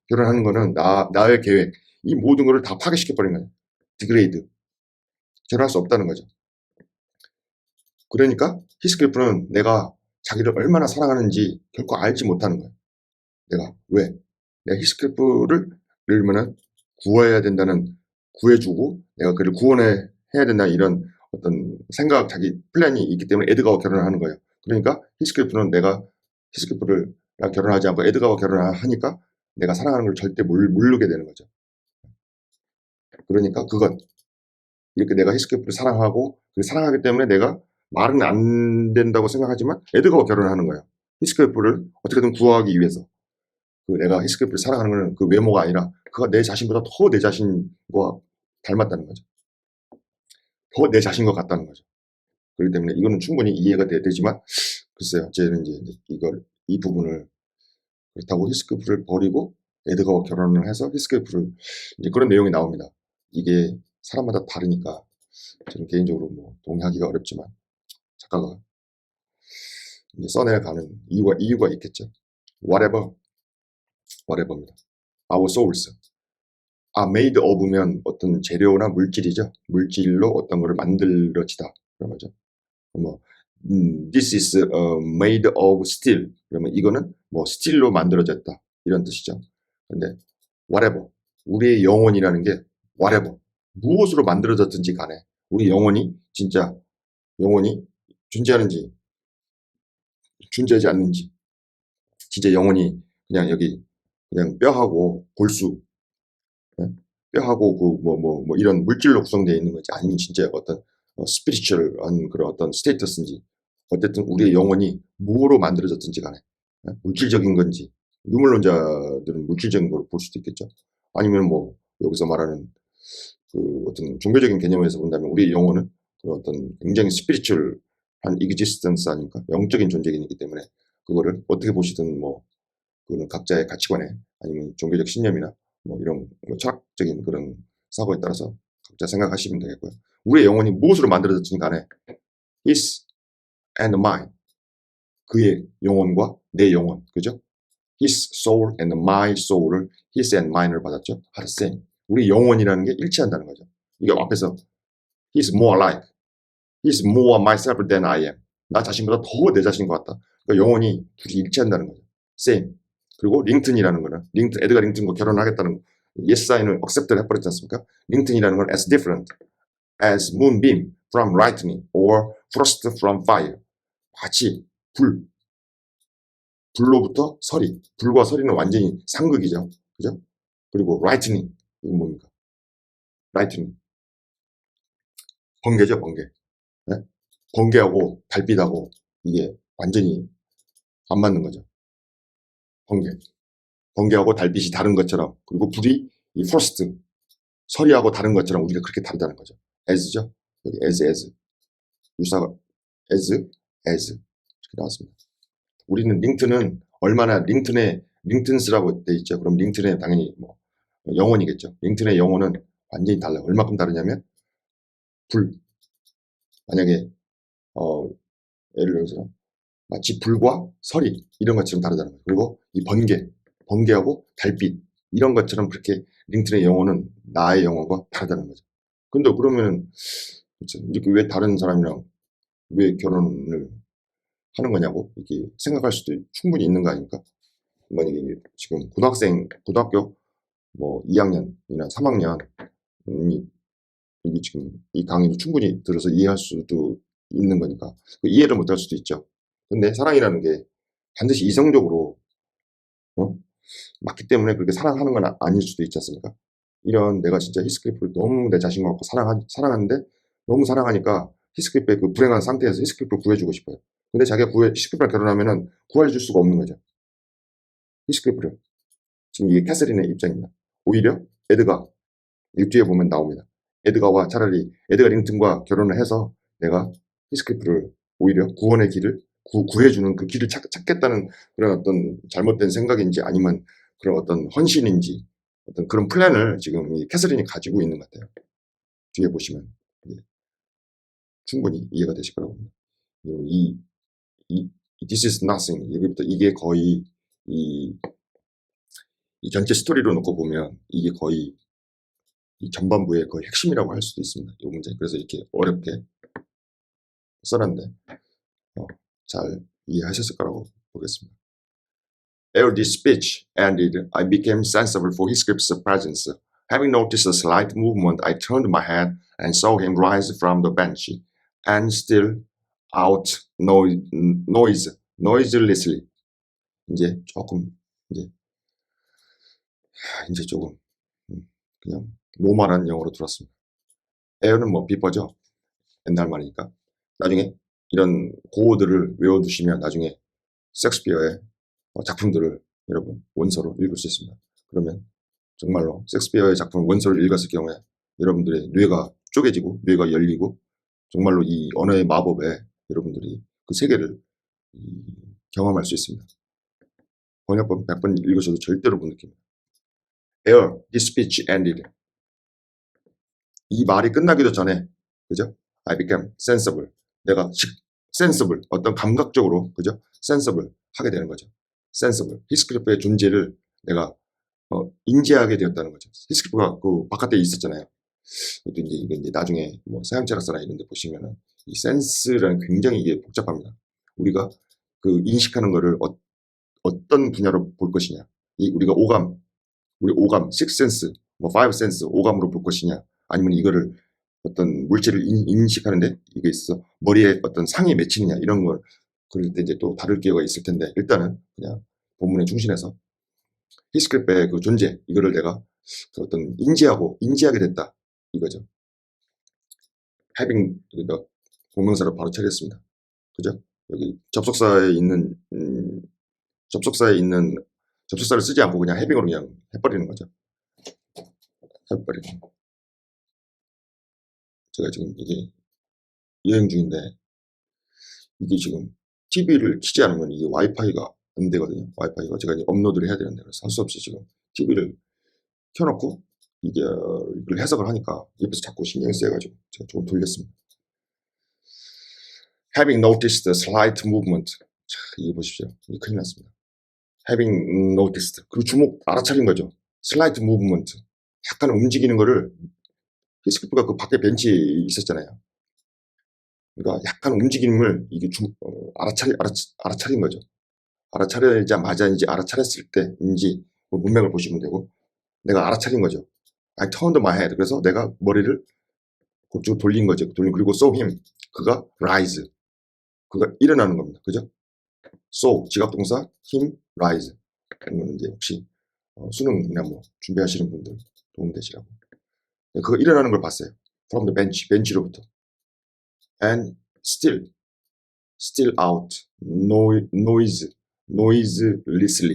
결혼하는 거는 나의 계획, 이 모든 거를 다 파괴시켜버린 거예요. 디그레이드. 결혼할 수 없다는 거죠. 그러니까 히스클리프는 내가 자기를 얼마나 사랑하는지 결코 알지 못하는 거예요. 왜? 내가 히스클리프를 예를 들면 구해야 된다는, 구해주고 내가 그를 구원해야 된다는 이런 어떤 생각, 자기 플랜이 있기 때문에 에드가와 결혼을 하는 거예요. 그러니까 히스클리프는 내가 히스클리프를 결혼하지 않고 에드가와 결혼을 하니까 내가 사랑하는 걸 절대 모르게 되는 거죠. 그러니까 이렇게 내가 히스클리프를 사랑하고 사랑하기 때문에 내가 말은 안 된다고 생각하지만 에드가와 결혼을 하는 거예요. 히스클리프를 어떻게든 구하기 위해서. 내가 히스클리프를 사랑하는 것은 그 외모가 아니라 그가 내 자신보다 더 내 자신과 닮았다는 거죠. 더 내 자신과 같다는 거죠. 그렇기 때문에 이거는 충분히 이해가 되지만 글쎄요. 저는 이제 이 부분을 그렇다고 히스클리프를 버리고 에드가와 결혼을 해서 히스클리프를 이제 그런 내용이 나옵니다. 이게 사람마다 다르니까 저는 개인적으로 뭐 동의하기가 어렵지만 작가가 이제 써내가는 이유가 있겠죠. whatever입니다. Our souls are made of면 어떤 재료나 물질이죠. 물질로 어떤 거를 만들어지다 그런 거죠. 뭐 this is made of steel. 그러면 이거는 뭐 스틸로 만들어졌다 이런 뜻이죠. 근데 whatever 우리의 영혼이라는 게 whatever 무엇으로 만들어졌든지 간에 우리 영혼이 진짜 영혼이 존재하는지 존재하지 않는지 진짜 영혼이 그냥 여기 그냥 뼈하고 골수 뼈하고 뭐 이런 물질로 구성되어 있는 건지 아니면 진짜 어떤 스피리추얼한 그런 어떤 스테이터스인지 어쨌든 우리의 영혼이 무엇으로 만들어졌든지 간에 물질적인 건지 유물론자들은 물질적인 걸 볼 수도 있겠죠. 아니면 뭐 여기서 말하는 그 어떤 종교적인 개념에서 본다면 우리의 영혼은 그 어떤 굉장히 스피리추얼한 existence 아닙니까? 영적인 존재이기 때문에 그거를 어떻게 보시든 뭐 그거는 각자의 가치관에 아니면 종교적 신념이나 뭐 이런 뭐 철학적인 그런 사고에 따라서 각자 생각하시면 되겠고요. 우리의 영혼이 무엇으로 만들어졌든 간에 his and mine, 그의 영혼과 내 영혼, 그죠? his soul and my soul을 his and mine을 받았죠. are the same. 우리 영혼이라는 게 일치한다는 거죠. 이게 앞에서 he's more like, he's more myself than I am. 나 자신보다 더 내 자신인 것 같다. 그러니까 영혼이 둘이 일치한다는 거죠. same. 그리고 링튼이라는 거는 에드가 링튼과 결혼하겠다는 yes 사인을 accept를 해버렸지 않습니까? 링튼이라는 건 as different as moonbeam from lightning or frost from fire. 마치 불로부터 서리. 불과 서리는 완전히 상극이죠. 그죠? 그리고 lightning. 이건 뭡니까? lightning. 번개죠, 번개. 네? 번개하고 달빛하고 이게 완전히 안 맞는 거죠. 번개. 번개하고 달빛이 다른 것처럼, 그리고 불이 이 frost, 서리하고 다른 것처럼 우리가 그렇게 다르다는 거죠. as죠. 여기 as. 유사가 as 이렇게 나왔습니다. 우리는 링튼은 얼마나 링튼스라고 돼 있죠. 그럼 링튼에 당연히 뭐 영혼이겠죠. 링튼의 영혼은 완전히 달라요. 얼마큼 다르냐면 만약에 예를 들어서 마치 불과 서리 이런 것처럼 다르다는 거예요. 그리고 이 번개하고 달빛 이런 것처럼 그렇게 링튼의 영혼은 나의 영혼과 다르다는 거죠. 근데 그러면은 이렇게 왜 다른 사람이랑 왜 결혼을 하는 거냐고 이렇게 생각할 수도 충분히 있는 거 아닙니까? 만약에 지금 고등학교 뭐 2학년이나 3학년이 이게 지금 이 강의를 충분히 들어서 이해할 수도 있는 거니까 이해를 못할 수도 있죠. 근데 사랑이라는 게 반드시 이성적으로 맞기 때문에 그렇게 사랑하는 건 아닐 수도 있지 않습니까? 이런 내가 진짜 히스클리프를 너무 내 자신과 갖고 사랑하는데 너무 사랑하니까 히스클리프의 그 불행한 상태에서 히스클리프를 구해주고 싶어요. 근데 자기가 히스클리프랑 결혼하면은 구해줄 수가 없는 거죠. 히스클리프를. 지금 이게 캐서린의 입장입니다. 오히려 에드가 이 뒤에 보면 나옵니다. 차라리 에드가 링튼과 결혼을 해서 내가 히스클리프를 오히려 구원의 길을 구해주는 그 길을 찾겠다는 그런 어떤 잘못된 생각인지 아니면 그런 어떤 헌신인지 어떤 그런 플랜을 지금 이 캐서린이 가지고 있는 것 같아요. 뒤에 보시면 충분히 이해가 되실 거라고 봅니다. 이 This is nothing. 여기부터 이게 거의 이 전체 스토리로 놓고 보면 이게 거의 이 전반부의 거의 핵심이라고 할 수도 있습니다. 이 문제. 그래서 이렇게 어렵게 써놨는데 잘 이해하셨을 거라고 보겠습니다. Ere this speech ended, I became sensible for Heathcliff's presence. Having noticed a slight movement, I turned my head and saw him rise from the bench and steal out noiselessly. 이제 조금 그냥 노멀한 영어로 들었습니다. 에어는 뭐 비퍼죠. 옛날 말이니까. 나중에 이런 고어들을 외워두시면 나중에 셰익스피어의 작품들을 여러분 원서로 읽을 수 있습니다. 그러면 정말로 셰익스피어의 작품 원서를 읽었을 경우에 여러분들의 뇌가 쪼개지고 뇌가 열리고 정말로 이 언어의 마법에 여러분들이 그 세계를 경험할 수 있습니다. 번역본 100번 읽으셔도 절대로 못 느낍니다. Ere this speech ended. 이 말이 끝나기도 전에, 그죠? I became sensible. 내가 sensible, 어떤 감각적으로, 그죠? sensible 하게 되는 거죠. sensible. 히스클리프의 존재를 내가 인지하게 되었다는 거죠. 히스클리프가 그 바깥에 있었잖아요. 이거 이제 나중에 뭐 서양철학사나 이런 데 보시면은 이 센스라는 굉장히 이게 복잡합니다. 우리가 그 인식하는 거를 어떤 분야로 볼 것이냐. 우리가 우리 오감, 식센스, 뭐 파이브 센스, 오감으로 볼 것이냐. 아니면 이거를 어떤 물질을 인식하는데 이게 있어 머리에 어떤 상이 맺히느냐 이런 걸 그럴 때 이제 또 다를 기회가 있을 텐데 일단은 그냥 본문에 충실해서 히스클리프의 그 존재 이거를 내가 그 어떤 인지하게 됐다 이거죠. having 여기다 공명사를 바로 처리했습니다. 그죠? 여기 접속사에 있는 접속사를 쓰지 않고 그냥 having으로 그냥 해버리는 거죠. 해버리는. 제가 지금 이게 여행 중인데 이게 지금 TV를 키지 않으면 이게 와이파이가 안 되거든요. 와이파이가 제가 이제 업로드를 해야 되는데 그래서 할 수 없이 지금 TV를 켜놓고 이게 이걸 해석을 하니까 옆에서 자꾸 신경이 쓰여가지고 제가 조금 돌렸습니다. Having noticed the slight movement. 자, 이거 보십시오. 이게 큰일 났습니다. Having noticed. 그리고 주목 알아차린 거죠. Slight movement. 약간 움직이는 거를 히스클프가 그 밖에 벤치에 있었잖아요. 그러니까 약간 움직임을 이게 알아차린 거죠. 알아차리자마자 이제 알아차렸을 때인지 문맥을 보시면 되고 내가 알아차린 거죠. I turned my head. 그래서 내가 머리를 그쪽으로 돌린 거죠. 그리고 saw him. 그가 rise. 그가 일어나는 겁니다. 그죠? saw 지각동사 him rise. 이거는 이제 혹시 수능이나 뭐 준비하시는 분들 도움되시라고. 그거 일어나는 걸 봤어요. From the bench. 벤치로부터. And still out. noiselessly.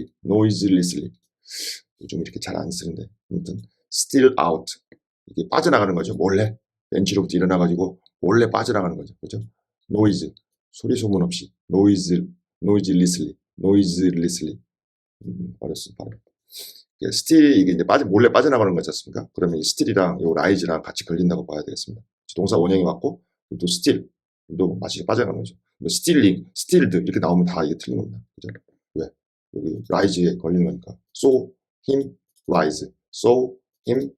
요즘 이렇게 잘 안 쓰는데 아무튼 still out. 이게 빠져나가는 거죠. 몰래 벤치로부터 일어나가지고 몰래 빠져나가는 거죠. 그죠? noise 소리 소문 없이 noiselessly 어렸어 발음. still 이게 이제 몰래 빠져나가는 거지 않습니까? 그러면 이 still이랑 요 rise랑 같이 걸린다고 봐야 되겠습니다. 동사 원형이 맞고 또 still도 마치 빠져나가는 거죠. 뭐 stealing, stilled 이렇게 나오면 다 이게 틀린 겁니다. 그죠? 왜? 여기 rise에 걸리는 거니까. So him rise, so him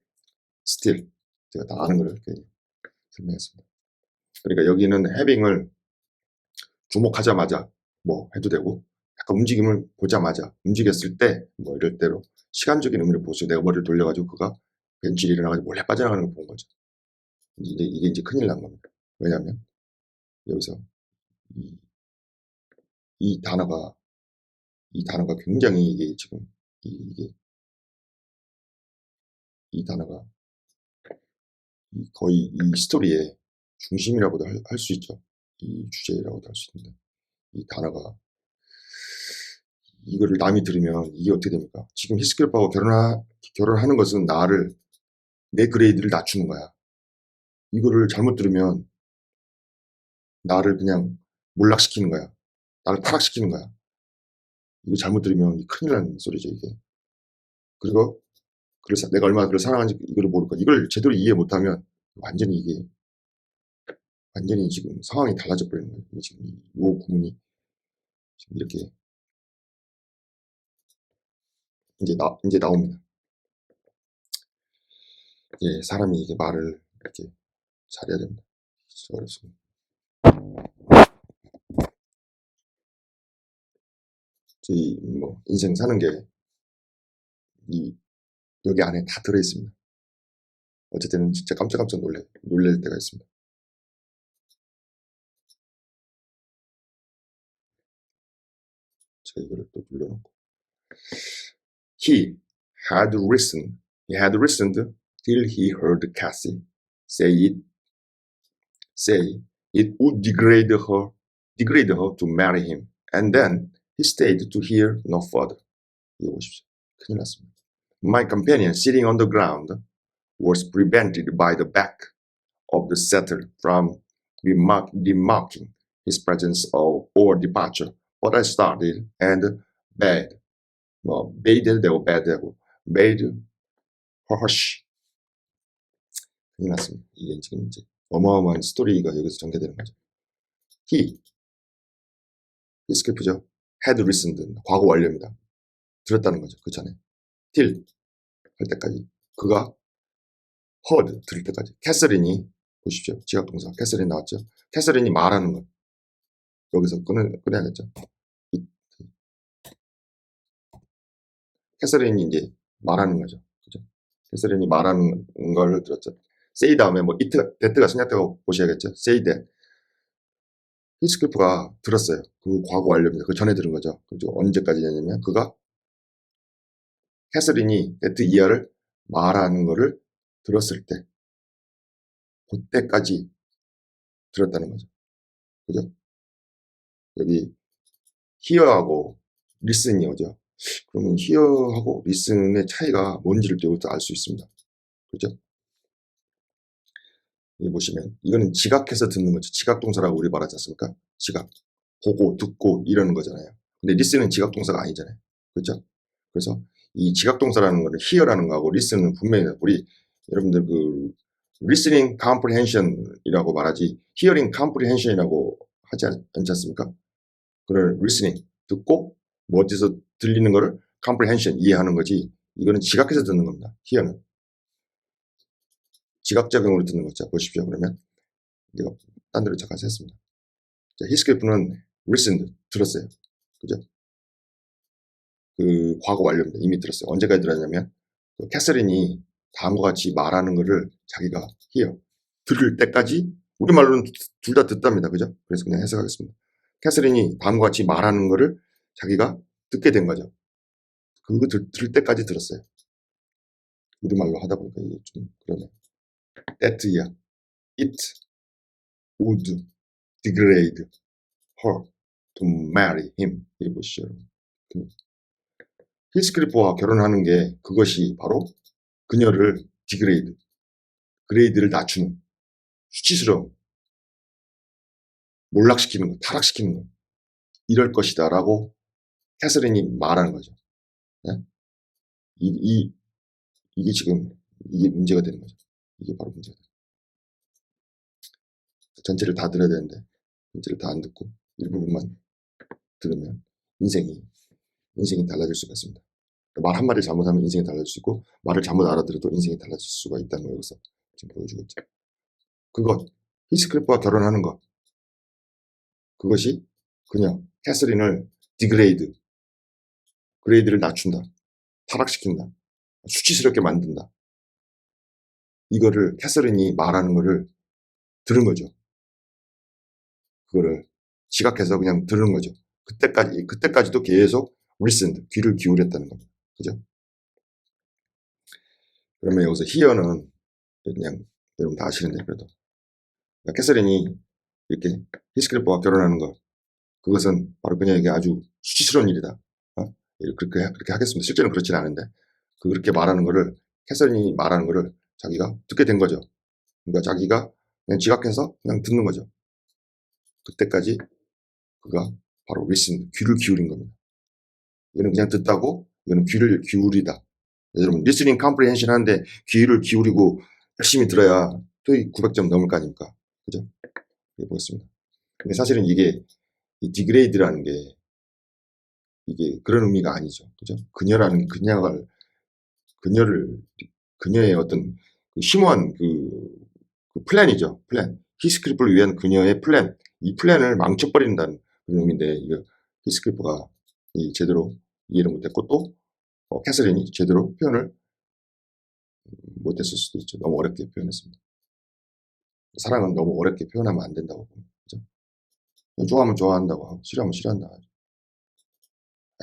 still. 제가 다 아는 걸 이렇게 설명했습니다. 그러니까 여기는 having을 주목하자마자 뭐 해도 되고 약간 움직임을 보자마자 움직였을 때 뭐 이럴 때로 시간적인 의미를 보수 내가 머리를 돌려가지고 그가 벤치를 일어나가지고 몰래 빠져나가는 걸 본 거죠. 이게 이제 큰일 난 겁니다. 왜냐하면 여기서 이 단어가 굉장히 이게 지금 이 단어가 거의 이 스토리의 중심이라고도 할 수 있죠. 이 주제라고도 할 수 있는데 이 단어가 이거를 남이 들으면 이게 어떻게 됩니까? 지금 히스클프하고 결혼하는 것은 내 그레이드를 낮추는 거야. 이거를 잘못 들으면 나를 그냥 몰락시키는 거야. 나를 타락시키는 거야. 이거 잘못 들으면 큰일 나는 소리죠, 이게. 그리고 그래서 내가 얼마나 그를 사랑하는지 이걸 모를까. 이걸 제대로 이해 못하면 완전히 지금 상황이 달라져 버리는 거예요. 지금 이 구문이 지금 이렇게 이제 나옵니다. 예, 사람이 이게 말을 이렇게 잘해야 됩니다. 진짜 어렵습니다. 저희 뭐 인생 사는 게 여기 안에 다 들어 있습니다. 어쨌든 진짜 깜짝깜짝 놀랄 때가 있습니다. 제가 이거를 또 눌러놓고 He had listened till he heard Cassie say it would degrade her to marry him, and then he stayed to hear no further. 이거 보십시오. 큰일 났습니다. My companion sitting on the ground was prevented by the back of the setter from remarking his presence or departure. But I started and bade made her hush. 큰일 났습니다. 이게 지금 이제 어마어마한 스토리가 여기서 전개되는 거죠. 히스클프죠. had listened, 과거 완료입니다. 들었다는 거죠. 그 전에. till 할 때까지. 그가 heard 들을 때까지. 캐서린이 보십시오. 지각동사 캐서린 나왔죠. 캐서린이 말하는 것. 여기서 꺼내야겠죠. 캐서린이 이제 말하는 거죠. 그죠? 캐서린이 말하는 걸 들었죠. say 다음에 뭐 that가 생략되고 보셔야겠죠. say that. 히스클프가 들었어요. 그 과거 완료입니다. 그 전에 들은 거죠. 그죠? 언제까지냐면 그가 캐서린이 that 이하를 말하는 거를 들었을 때 그때까지 들었다는 거죠. 그죠? 여기 hear하고 listen이 오죠. 그러면 hear하고 listen의 차이가 뭔지를 또 알 수 있습니다. 그죠? 여기 보시면 이거는 지각해서 듣는 거죠. 지각동사라고 우리 말하지 않습니까? 지각. 보고 듣고 이러는 거잖아요. 근데 listen은 지각동사가 아니잖아요. 그렇죠? 그래서 이 지각동사라는 거는 hear라는 거하고 listen은 분명히 우리 여러분들 그 listening comprehension이라고 말하지 hearing comprehension이라고 하지 않지 않습니까? 그걸 listening 듣고 뭐 어디서 들리는 거를 comprehension 이해하는 거지 이거는 지각해서 듣는 겁니다. hear는 지각작용으로 듣는 거죠. 보십시오. 그러면 내가 딴 데로 잠깐 했습니다. 자, 히스클리프는 listened 들었어요. 그죠? 그 과거 완료입니다. 이미 들었어요. 언제까지 들었냐면 그 캐서린이 다음과 같이 말하는 거를 자기가 hear 들을 때까지 우리말로는 둘 다 듣답니다. 그죠? 그래서 그냥 해석하겠습니다. 캐서린이 다음과 같이 말하는 거를 자기가 듣게 된 거죠. 그거 들을 때까지 들었어요. 우리말로 하다 보니까 이게 좀 그러네. That year, it would degrade her to marry him. 이거 보시죠. 히스클리프와 결혼하는 게 그것이 바로 그녀를 디그레이드, 그레이드를 낮추는 수치스러움, 몰락시키는 거, 타락시키는 거 이럴 것이다 라고 캐서린이 말하는 거죠. 네? 이게 지금 이게 문제가 되는 거죠. 이게 바로 문제가 되는 거죠. 전체를 다 들어야 되는데 전체를 다 안 듣고 일부분만 들으면 인생이 달라질 수가 있습니다. 말 한마디 잘못하면 인생이 달라질 수 있고 말을 잘못 알아들어도 인생이 달라질 수가 있다는 걸 여기서 지금 보여주고 있죠. 그것 히스클리프와 결혼하는 것 그것이 그냥 캐서린을 디그레이드 그레이드를 낮춘다 타락시킨다 수치스럽게 만든다 이거를 캐서린이 말하는 거를 들은 거죠. 그거를 지각해서 그냥 들은 거죠. 그때까지도 계속 listened 귀를 기울였다는 겁니다. 그죠? 그러면 여기서 hear는 그냥 여러분 다 아시는데 그래도 캐서린이 이렇게 히스클리프와 결혼하는 것 그것은 바로 그녀에게 아주 수치스러운 일이다. 그렇게 하겠습니다. 실제는 그렇지는 않은데 그렇게 말하는 거를 캐서린이 말하는 거를 자기가 듣게 된 거죠. 그러니까 자기가 그냥 지각해서 그냥 듣는 거죠. 그때까지 그가 바로 listen 귀를 기울인 겁니다. 이거는 그냥 듣다고 이거는 귀를 기울이다. 여러분 listening comprehension 하는데 귀를 기울이고 열심히 들어야 토익 900점 넘을 거 아닙니까? 그죠? 보겠습니다. 근데 사실은 이게 이 디그레이드라는 게 이게 그런 의미가 아니죠. 그죠? 그녀의 어떤 그 심오한 그 플랜이죠. 플랜. 히스클리프를 위한 그녀의 플랜. 이 플랜을 망쳐버린다는 그런 의미인데, 이거 히스클리프가 제대로 이해를 못했고, 또, 캐서린이 제대로 표현을 못했을 수도 있죠. 너무 어렵게 표현했습니다. 사랑은 너무 어렵게 표현하면 안 된다고. 그죠? 좋아하면 좋아한다고 하고, 싫어하면 싫어한다.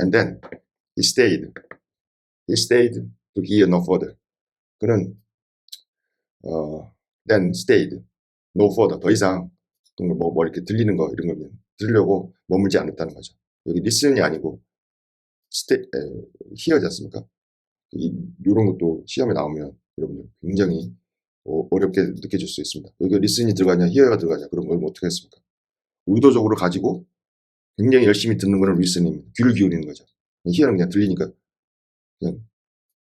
And then, he stayed. He stayed to hear no further. 그는 then stayed no further 더 이상 뭐 이렇게 들리는 거 이런 거 들으려고 머물지 않았다는 거죠. 여기 listen이 아니고 hear지 않습니까? 이런 것도 시험에 나오면 여러분들 굉장히 어렵게 느껴질 수 있습니다. 여기 listen이 들어가냐 hear가 들어가냐 그런 걸 어떻게 했습니까? 의도적으로 가지고 굉장히 열심히 듣는 거는 listen입니다. 귀를 기울이는 거죠. hear는 그냥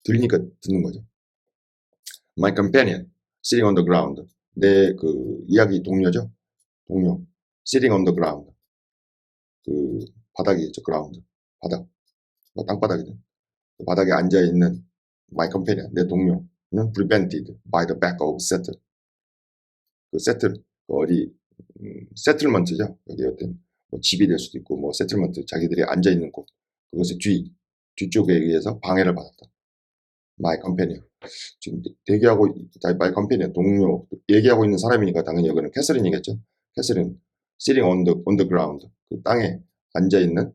들리니까 듣는 거죠. My companion sitting on the ground. 내 그 이야기 동료죠. 동료. sitting on the ground. 그 바닥이겠죠. ground. 바닥. 땅바닥이든. 그 바닥에 앉아 있는 my companion. 내 동료는 prevented by the back of settle. 그 settle 어디 settlement죠. 여기 어떤 뭐 집이 될 수도 있고 뭐 settlement 자기들이 앉아 있는 곳. 그것의 뒤쪽에 의해서 방해를 받았다. my companion. 지금 대기하고 my companion 동료 얘기하고 있는 사람이니까 당연히 여기는 캐서린이겠죠. 캐서린 sitting on the ground 그 땅에 앉아 있는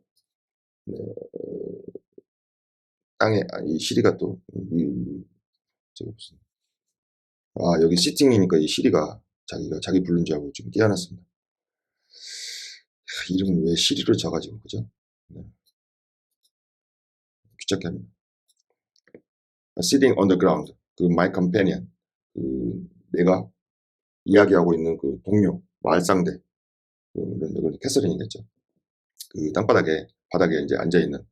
땅에 이 시리가 또 저기 무슨 여기 시팅이니까 이 시리가 자기 부른 줄 알고 지금 깨어났습니다. 이름을 왜 시리로 져가지고 그죠? 네. 귀찮게 합니다. sitting on the ground 그 my companion 그 내가 이야기하고 있는 그 동료, 말상대, 그런 캐서린이겠죠. 그 바닥에 이제 앉아있는,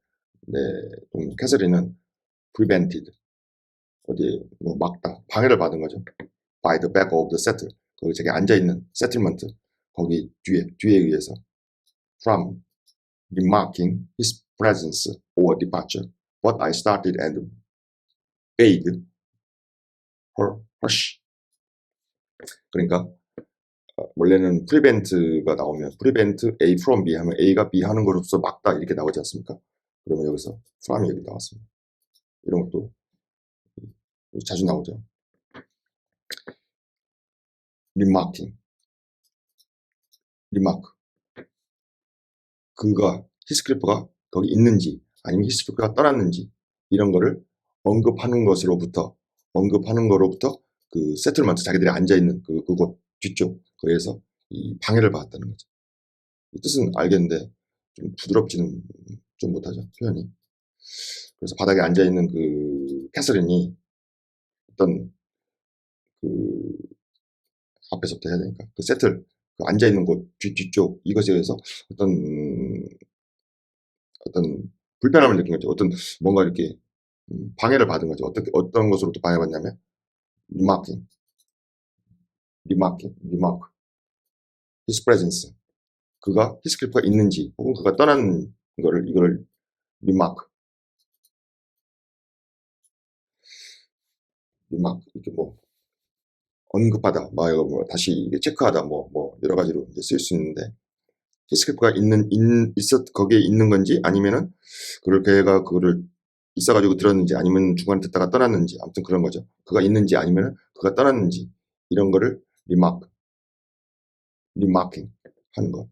네, 동료. 캐서린은 prevented, 어디, 뭐, 막다, 방해를 받은 거죠. by the back of the settle. 거기 저기 앉아있는 settlement, 거기 뒤에 의해서 from remarking his presence or departure. But I started and bade her hush. 그러니까 원래는 prevent가 나오면 prevent A from B 하면 A가 B 하는 것으로서 막다 이렇게 나오지 않습니까? 그러면 여기서 from이 여기 나왔습니다. 이런 것도 자주 나오죠. remarking, remark. 그가 히스클리프가 거기 있는지 아니면 히스클리프가 떠났는지 이런 거를 언급하는 거로부터 그 세틀먼트 자기들이 앉아있는 그곳 뒤쪽 거기에서 이 방해를 받았다는 거죠. 이 뜻은 알겠는데 좀 부드럽지는 좀 못하죠, 표현이. 그래서 바닥에 앉아있는 그 캐서린이 어떤 그 앞에서부터 해야 되니까 그 세틀 그 앉아있는 곳 뒤쪽 이것에 의해서 어떤 불편함을 느낀 거죠. 어떤 뭔가 이렇게 방해를 받은 거죠. 어떤 것으로부터 방해받냐면 remarking, remark, his presence. 그가 히스클리프가 있는지 혹은 그가 떠난 이거를 remark 이렇게 뭐 언급하다, 뭐 다시 이게 체크하다, 뭐 여러 가지로 이제 쓸 수 있는데 히스클리프가 거기에 있는 건지 아니면은 걔가 그거를 있어가지고 들었는지 아니면 중간에 듣다가 떠났는지 아무튼 그런 거죠. 그가 있는지 아니면 그가 떠났는지 이런 거를 remarking 하는 거.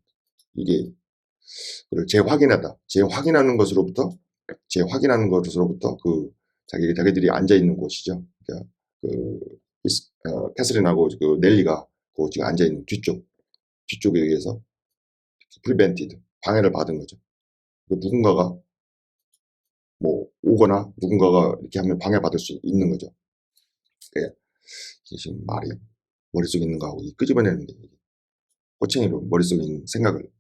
이게 그걸 재확인하는 것으로부터 그 자기들이 앉아 있는 곳이죠. 그러니까 캐서린하고 그 넬리가 그 지금 앉아 있는 뒤쪽에 의해서 prevented 방해를 받은 거죠. 누군가가 뭐 오거나 누군가가 이렇게 하면 방해받을 수 있는 거죠. 그러니까 지금 말이 머릿속에 있는 거하고 끄집어내는 게 꼬챙이로 머릿속에 있는 생각을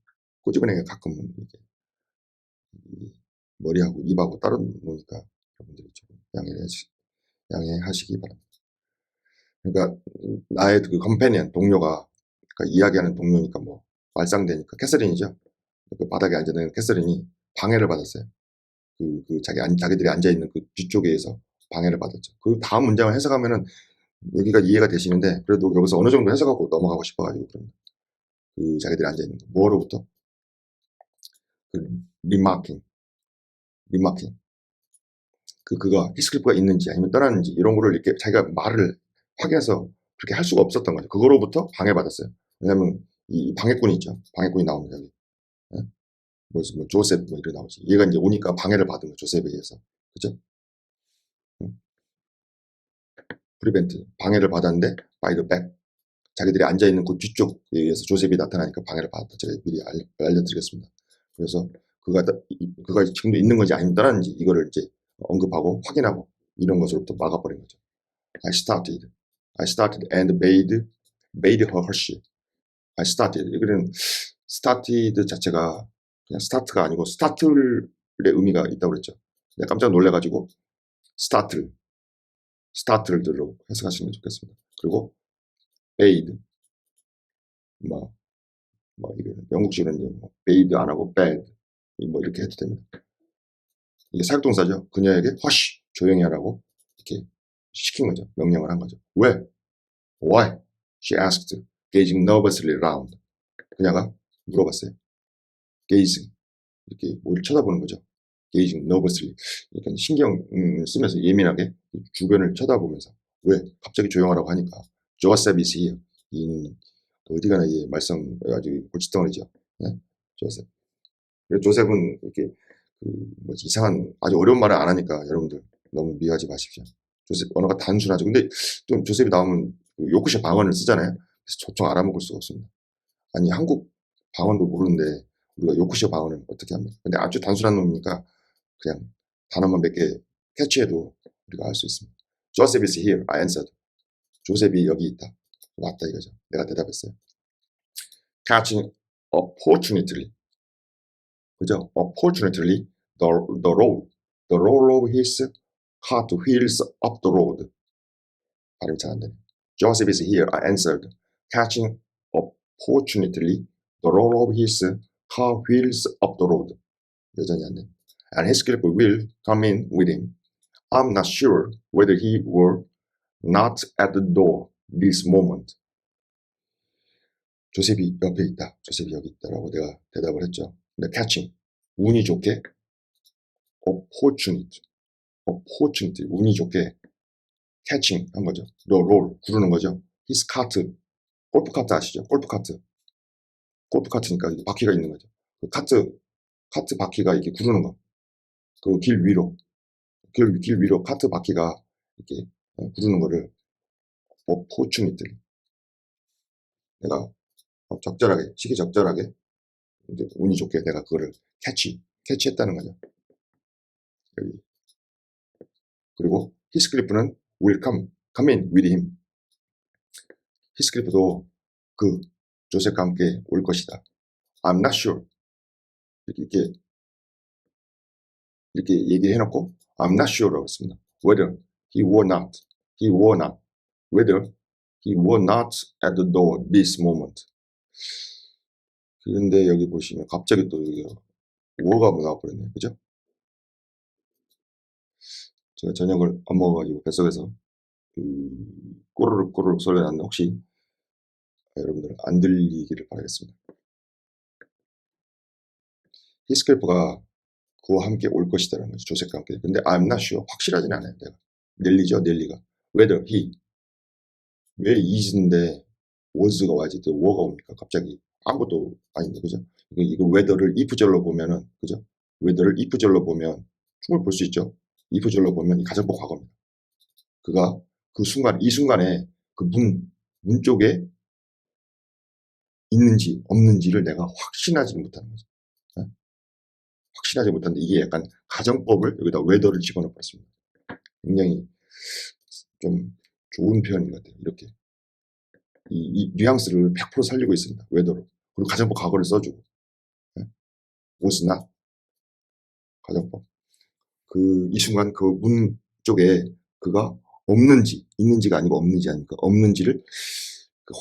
꼬집어내는 게 가끔은 이게 머리하고 입하고 따로 노니까 여러분들이 좀 양해하시기 바랍니다. 그러니까 나의 그 컴패니언 동료가 그러니까 이야기하는 동료니까 뭐 말상대니까 캐서린이죠. 그 바닥에 앉아있는 캐서린이 방해를 받았어요. 자기들이 앉아있는 그 뒤쪽에서 방해를 받았죠. 그 다음 문장을 해석하면은 여기가 이해가 되시는데 그래도 여기서 어느 정도 해석하고 넘어가고 싶어가지고 그럽니다. 그 자기들이 앉아있는 거. 뭐로부터? 그 remarking. 그가 히스클리프가 있는지 아니면 떠났는지 이런 거를 이렇게 자기가 말을 확인해서 그렇게 할 수가 없었던 거죠. 그거로부터 방해받았어요. 왜냐면 이 방해꾼이 있죠. 방해꾼이 나옵니다. 여기. 예? 뭐 조셉 뭐 이렇게 나오지. 얘가 이제 오니까 방해를 받은 거죠. 조셉에 의해서. 그죠? 프리벤트 방해를 받았는데 by the back 자기들이 앉아있는 그 뒤쪽에 의해서 조셉이 나타나니까 방해를 받았다. 제가 미리 알려드리겠습니다. 그래서 그가 지금도 있는 건지 아니면 떠났는지 이거를 이제 언급하고 확인하고 이런 것으로부터 막아버린 거죠. I started and made her hush. I started. 이거는 started 자체가 그냥 start가 아니고 startle의 의미가 있다고 그랬죠. 내가 깜짝 놀래가지고 startle로 해석하시면 좋겠습니다. 그리고 bade. 이게 영국식으로 이제 bade 안 하고 bad. 뭐 이렇게 해도 됩니다. 이게 사역동사죠. 그녀에게 hush, 조용히 하라고 이렇게 시킨 거죠. 명령을 한 거죠. 왜? Why? She asked, gazing nervously around. 그녀가 물어봤어요. gazing, 이렇게 뭘 쳐다보는 거죠. gazing nervously. 약간 신경 쓰면서 예민하게 주변을 쳐다보면서 왜? 갑자기 조용하라고 하니까 Joseph is here. 이는 어디 가나 이 말썽 아주 골칫덩어리죠. 네? 조셉. 조셉은 이렇게 이상한 아주 어려운 말을 안 하니까 여러분들 너무 미워하지 마십시오. 조셉 언어가 단순하죠. 근데 좀 조셉이 나오면 요크셔 방언을 쓰잖아요. 그래서 도통 알아먹을 수가 없습니다. 아니 한국 방언도 모르는데 우리가 요크셔 방언을 어떻게 합니까? 근데 아주 단순한 놈이니까 그냥 단어만 몇 개 캐치해도 우리가 알 수 있습니다. Joseph is here. I answered. 조셉이 여기 있다. 왔다 이거죠. 내가 대답했어요. catching opportunity. 그죠? opportunity the roll of his cart wheels up the road. 발음 잘 안 되네. Joseph is here, I answered, catching opportunity the roll of his car wheels up the road. 여전히 안 돼. And Heathcliff will come in with him. I'm not sure whether he were not at the door this moment. 조셉이 옆에 있다. 조셉이 여기 있다라고 내가 대답을 했죠. 근데 catching, 운이 좋게, opportunity, 운이 좋게 catching 한 거죠. the roll, 구르는 거죠. his cart, 골프 카트 아시죠? 골프 카트니까 바퀴가 있는 거죠. 그 카트 바퀴가 이렇게 구르는 거. 그 길 위로, 길 위로 카트 바퀴가 이렇게 구르는 거를 opportunity. 내가 적절하게, 시기 적절하게, 이제 운이 좋게 내가 그거를 캐치했다는 거죠. 여기. 그리고 히스클리프는 will come in with him. 히스클리프도 그 조셉과 함께 올 것이다. I'm not sure. 이렇게 얘기해놓고 I'm not sure라고 했습니다. Whether he were not, whether he were not at the door this moment. 그런데 여기 보시면 갑자기 또 여기 were가 나와버렸네요. 그죠? 제가 저녁을 안 먹어가지고 뱃속에서 꼬르륵 소리가 났는데 혹시 여러분들 안 들리기를 바라겠습니다. 히스클리프가 그와 함께 올 것이다라는 거죠. 조셉과 함께. 근데 I'm not sure. 확실하진 않아요. 내가. 넬리가. Whether he. 왜 is인데 was가 와야지 또 were가 옵니까? 갑자기. 아무것도 아닌데, 그죠? 이거 whether를 if절로 보면은, 그죠? whether를 if절로 보면 충분히 볼 수 있죠? if절로 보면 이 가정법 과거입니다. 그가 그 순간, 이 순간에 그 문 쪽에 있는지 없는지를 내가 확신하지 못하는 거죠. 네? 확신하지 못하는데 이게 약간 가정법을 여기다 whether를 집어넣어 버렸습니다. 굉장히 좀 좋은 표현인 것 같아요. 이렇게 이 뉘앙스를 100% 살리고 있습니다. whether로. 그리고 가정법 과거를 써주고 네? was not 가정법. 이 순간 그 문 쪽에 그가 없는지 있는지가 아니고 없는지 아니까 없는지를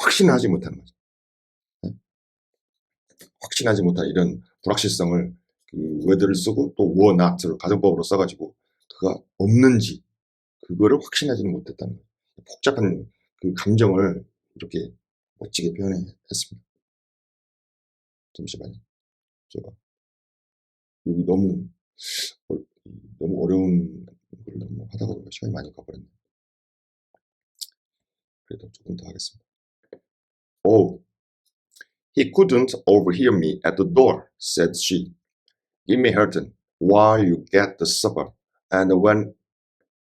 확신하지 못하는 거죠. 네? 확신하지 못한 이런 불확실성을 그 whether를 쓰고 또 were not를 가정법으로 써가지고 그가 없는지 그거를 확신하지는 못했다는 거예요. 복잡한 그 감정을 이렇게 멋지게 표현했습니다. 잠시만요. 제가 여기 너무 어려운 걸 너무 하다가 보니까 시간이 많이 가버렸네요. 그래도 조금 더 하겠습니다. Oh, he couldn't overhear me at the door, said she. Give me Herton while you get the supper, and when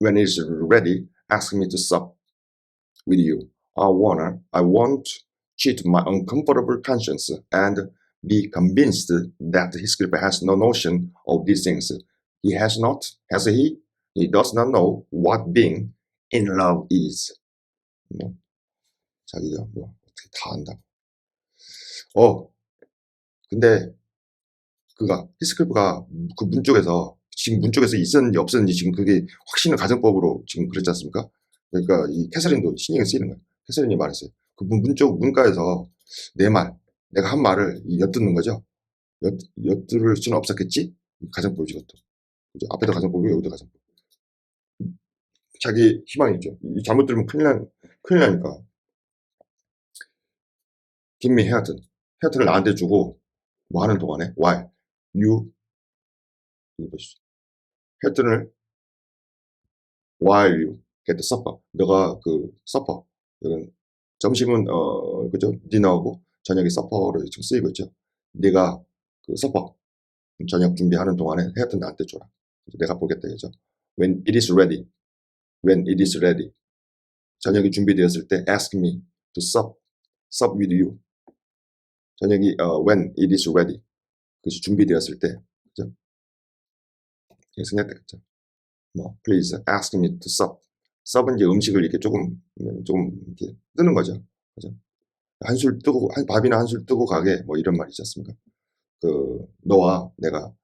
it's ready, ask me to sup with you. I won't cheat my uncomfortable conscience and be convinced that Heathcliff has no notion of these things. He has not, has he? He does not know what being in love is. 뭐, 자기가 뭐 어떻게 다 안다고. 근데 히스클리프가 그 문 쪽에서 지금 문 쪽에서 있었는지 없었는지 지금 그게 확신을 가정법으로 지금 그랬지 않습니까? 그러니까 이 캐서린도 신경이 쓰이는 거예요. 캐서린이 말했어요. 그 문 쪽 문가에서 내가 한 말을 엿듣는 거죠. 엿들을 수는 없었겠지? 가정법이지, 그것도. 그죠? 앞에도 가정법이고, 여기도 가정법. 자기 희망이 있죠. 잘못 들으면 큰일 나니까. Give me Hareton. Hareton을 나한테 주고, 뭐 하는 동안에, while you, 이거 보시죠. Hareton을 while you get the supper. 너가 그 supper. 이건 점심은, 그죠? 디너하고 저녁에 supper로 지금 쓰이고 있죠. 네가 그 supper. 저녁 준비하는 동안에 Hareton 나한테 줘라. 내가 보겠다, 그죠? When it is ready. 저녁이 준비되었을 때 ask me to sup with you. 저녁이 when it is ready. 그것이 준비되었을 때. 그죠? 생략됐죠. 뭐 please ask me to sup. sup은 이제 음식을 이렇게 조금 이렇게 뜨는 거죠. 그죠? 한술 뜨고, 밥이나 한술 뜨고 가게, 뭐 이런 말이지 않습니까? 너와 내가,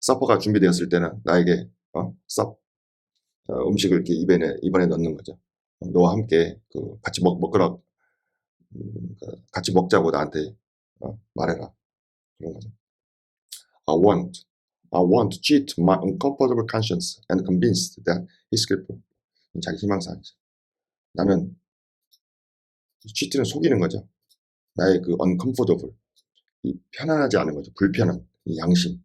서퍼가 준비되었을 때는 나에게, 음식을 이렇게 입안에 넣는 거죠. 너와 함께, 같이 먹거라, 같이 먹자고 나한테, 말해라. 그런 거죠. I want, I want to cheat my uncomfortable conscience and convinced that he's skillful. 자기 희망사항이죠. 나는, cheat는 속이는 거죠. 나의 그 uncomfortable, 이 편안하지 않은 거죠. 불편한, 이 양심.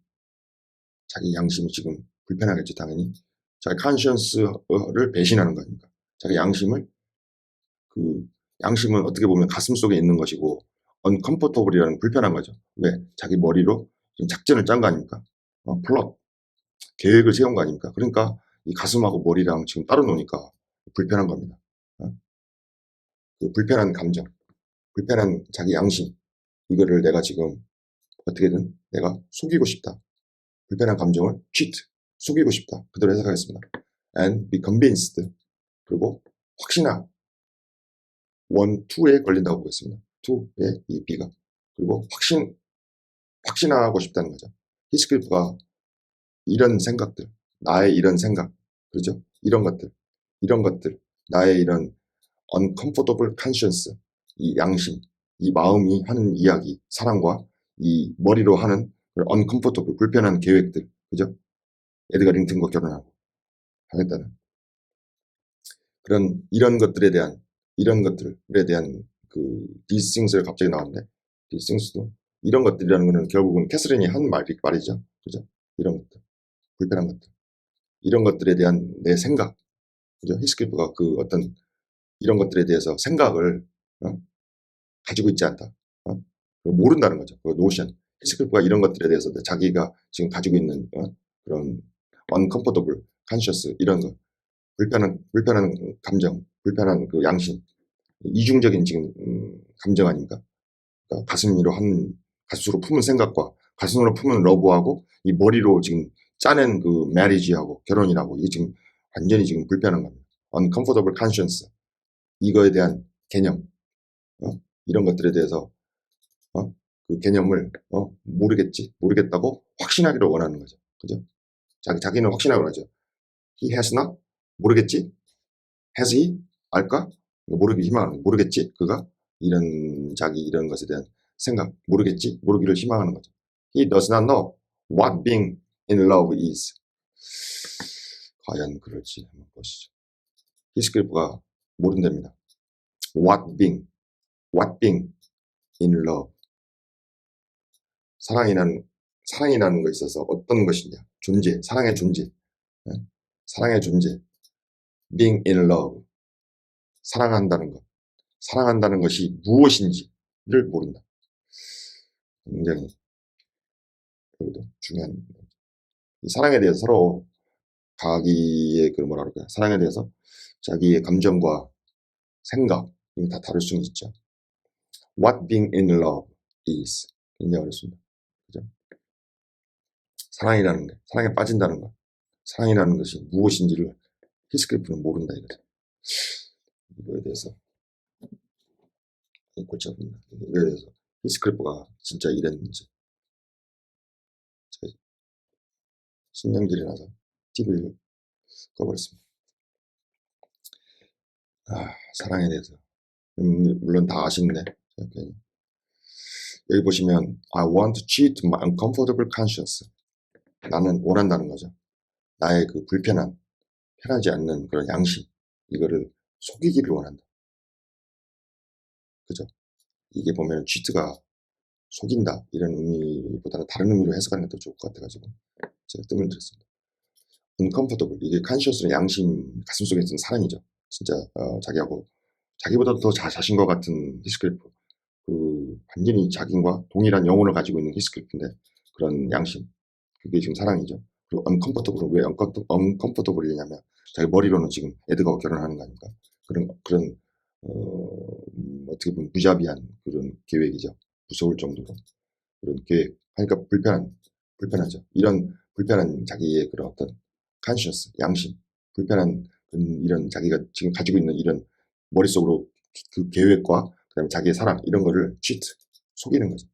자기 양심이 지금 불편하겠죠, 당연히. 자기 conscience를 배신하는 거니까. 자기 양심을, 양심은 어떻게 보면 가슴 속에 있는 것이고, uncomfortable이라는 불편한 거죠. 왜? 자기 머리로 작전을 짠 거 아닙니까? 플롯, 계획을 세운 거 아닙니까? 그러니까 이 가슴하고 머리랑 지금 따로 노니까 불편한 겁니다. 그 불편한 감정, 불편한 자기 양심, 이거를 내가 지금 어떻게든 내가 속이고 싶다. 불편한 감정을 cheat, 속이고 싶다. 그대로 해석하겠습니다. And be convinced. 그리고 확신하. one, two에 걸린다고 보겠습니다. two의 이 B가. 그리고 확신하고 싶다는 거죠. 히스클리프가 이런 생각들, 나의 이런 생각, 그렇죠? 이런 것들, 나의 이런 uncomfortable conscience, 이 양심, 이 마음이 하는 이야기, 사랑과 이 머리로 하는 uncomfortable, 불편한 계획들, 그죠? 에드가 링튼과 결혼하고 하겠다는 이런 것들에 대한 these things를 갑자기 나왔는데, these things도 이런 것들이라는 거는 결국은 캐서린이 한 말이죠. 그죠? 이런 것들, 불편한 것들, 이런 것들에 대한 내 생각, 그죠? 히스클리프가 어떤 이런 것들에 대해서 생각을 가지고 있지 않다. 모른다는 거죠. 그 노션. 히스클리프가 이런 것들에 대해서 자기가 지금 가지고 있는 그런 uncomfortable conscious 이런 거, 불편한 감정, 불편한 그 양심, 이중적인 지금 감정 아닙니까? 그러니까 가슴으로 품은 생각과 가슴으로 품은 러브하고 이 머리로 지금 짜낸 그 marriage하고 결혼이라고 이게 지금 완전히 지금 불편한 겁니다. uncomfortable conscience 이거에 대한 개념, 이런 것들에 대해서 그 개념을 모르겠다고 확신하기를 원하는 거죠. 그죠? 자기는 확신하기로 하죠. He has not 모르겠지? Has he 알까? 모르겠지? 그가 이런 것에 대한 생각 모르겠지? 모르기를 희망하는 거죠. He does not know what being in love is. 과연 그럴지 한번 보시죠. 히스클리프가 모른답니다. What being in love. 사랑이라는 것에 있어서 어떤 것이냐. 존재, 사랑의 존재. 사랑의 존재. being in love. 사랑한다는 것이 무엇인지를 모른다. 굉장히 여기도 중요한 이 사랑에 대해서 서로 자기의 사랑에 대해서 자기의 감정과 생각 이거 다 다룰 수는 있죠. What being in love is 굉장히 어렵습니다. 그죠? 사랑에 빠진다는 것, 사랑이라는 것이 무엇인지를 히스클리프는 모른다 이거죠. 이거에 대해서 골치 아픕니다. 이거에 대해서 히스클리프가 진짜 이랬는지 신경질이 나서 TV를 꺼버렸습니다. 사랑에 대해서 물론 다 아시는데 여기 보시면 I want to cheat my uncomfortable conscience. 나는 원한다는 거죠. 나의 그 편하지 않는 그런 양심 이거를 속이기를 원한다. 그죠? 이게 보면 cheat가 속인다 이런 의미보다는 다른 의미로 해석하는 게 더 좋을 것 같아가지고 제가 뜸을 들였습니다. uncomfortable 이게 conscious는 양심 가슴속에 있는 사랑이죠. 진짜 자기보다 더 자신과 같은 히스클리프 완전히 자기와 동일한 영혼을 가지고 있는 히스클리프인데 그런 양심 그게 지금 사랑이죠. 그리고 uncomfortable은 왜 uncomfortable이냐면 자기 머리로는 지금 에드가와 결혼하는 거 아닙니까? 그런 어떻게 보면 무자비한 그런 계획이죠. 무서울 정도로 그런 계획 하니까 불편하죠. 이런 불편한 자기의 그런 어떤 conscience 양심 불편한 이런 자기가 지금 가지고 있는 이런 머릿속으로 그 계획과 그다음에 자기의 사랑 이런 거를 cheat, 속이는 거죠.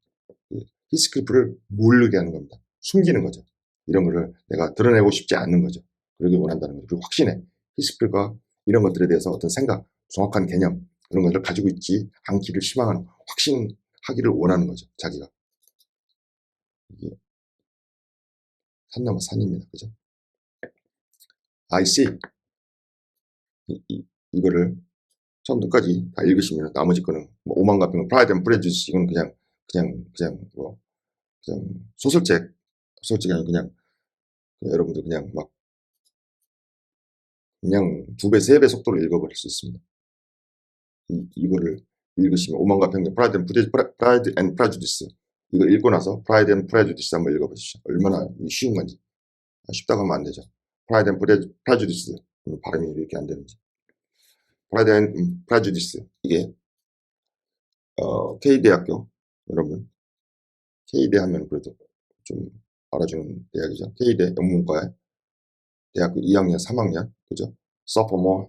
히스클리프를 모르게 하는 겁니다. 숨기는 거죠. 이런 거를 내가 드러내고 싶지 않는 거죠. 그러길 원한다는 거죠. 그리고 확신해. 히스클리프가 이런 것들에 대해서 어떤 생각, 정확한 개념 그런 것들을 가지고 있지 않기를 희망하는, 확신하기를 원하는 거죠. 자기가. 이게 산 넘어 산입니다. 그죠? I see. 이거를 처음부터 끝까지 다 읽으시면 나머지 거는 뭐 오만과 병, 프라이드 앤 프레주디스 이건 그냥 소설책이 아니고 그냥 여러분들 그냥 막 그냥 2배, 3배 속도로 읽어버릴 수 있습니다. 이거를 읽으시면 오만과 병, 프라이드 앤 프레주디스 이걸 읽고 나서 프라이드 앤 프레주디스 한번 읽어보시죠. 얼마나 쉬운 건지. 쉽다고 하면 안 되죠. 프라이드 앤 프레주디스 발음이 왜 이렇게 안 되는지. 프라이드 앤 프레주디스 이게 K대학교 여러분 K대 하면 그래도 좀 알아주는 대학이죠. K대 영문과에 대학교 2학년 3학년 그죠? sophomore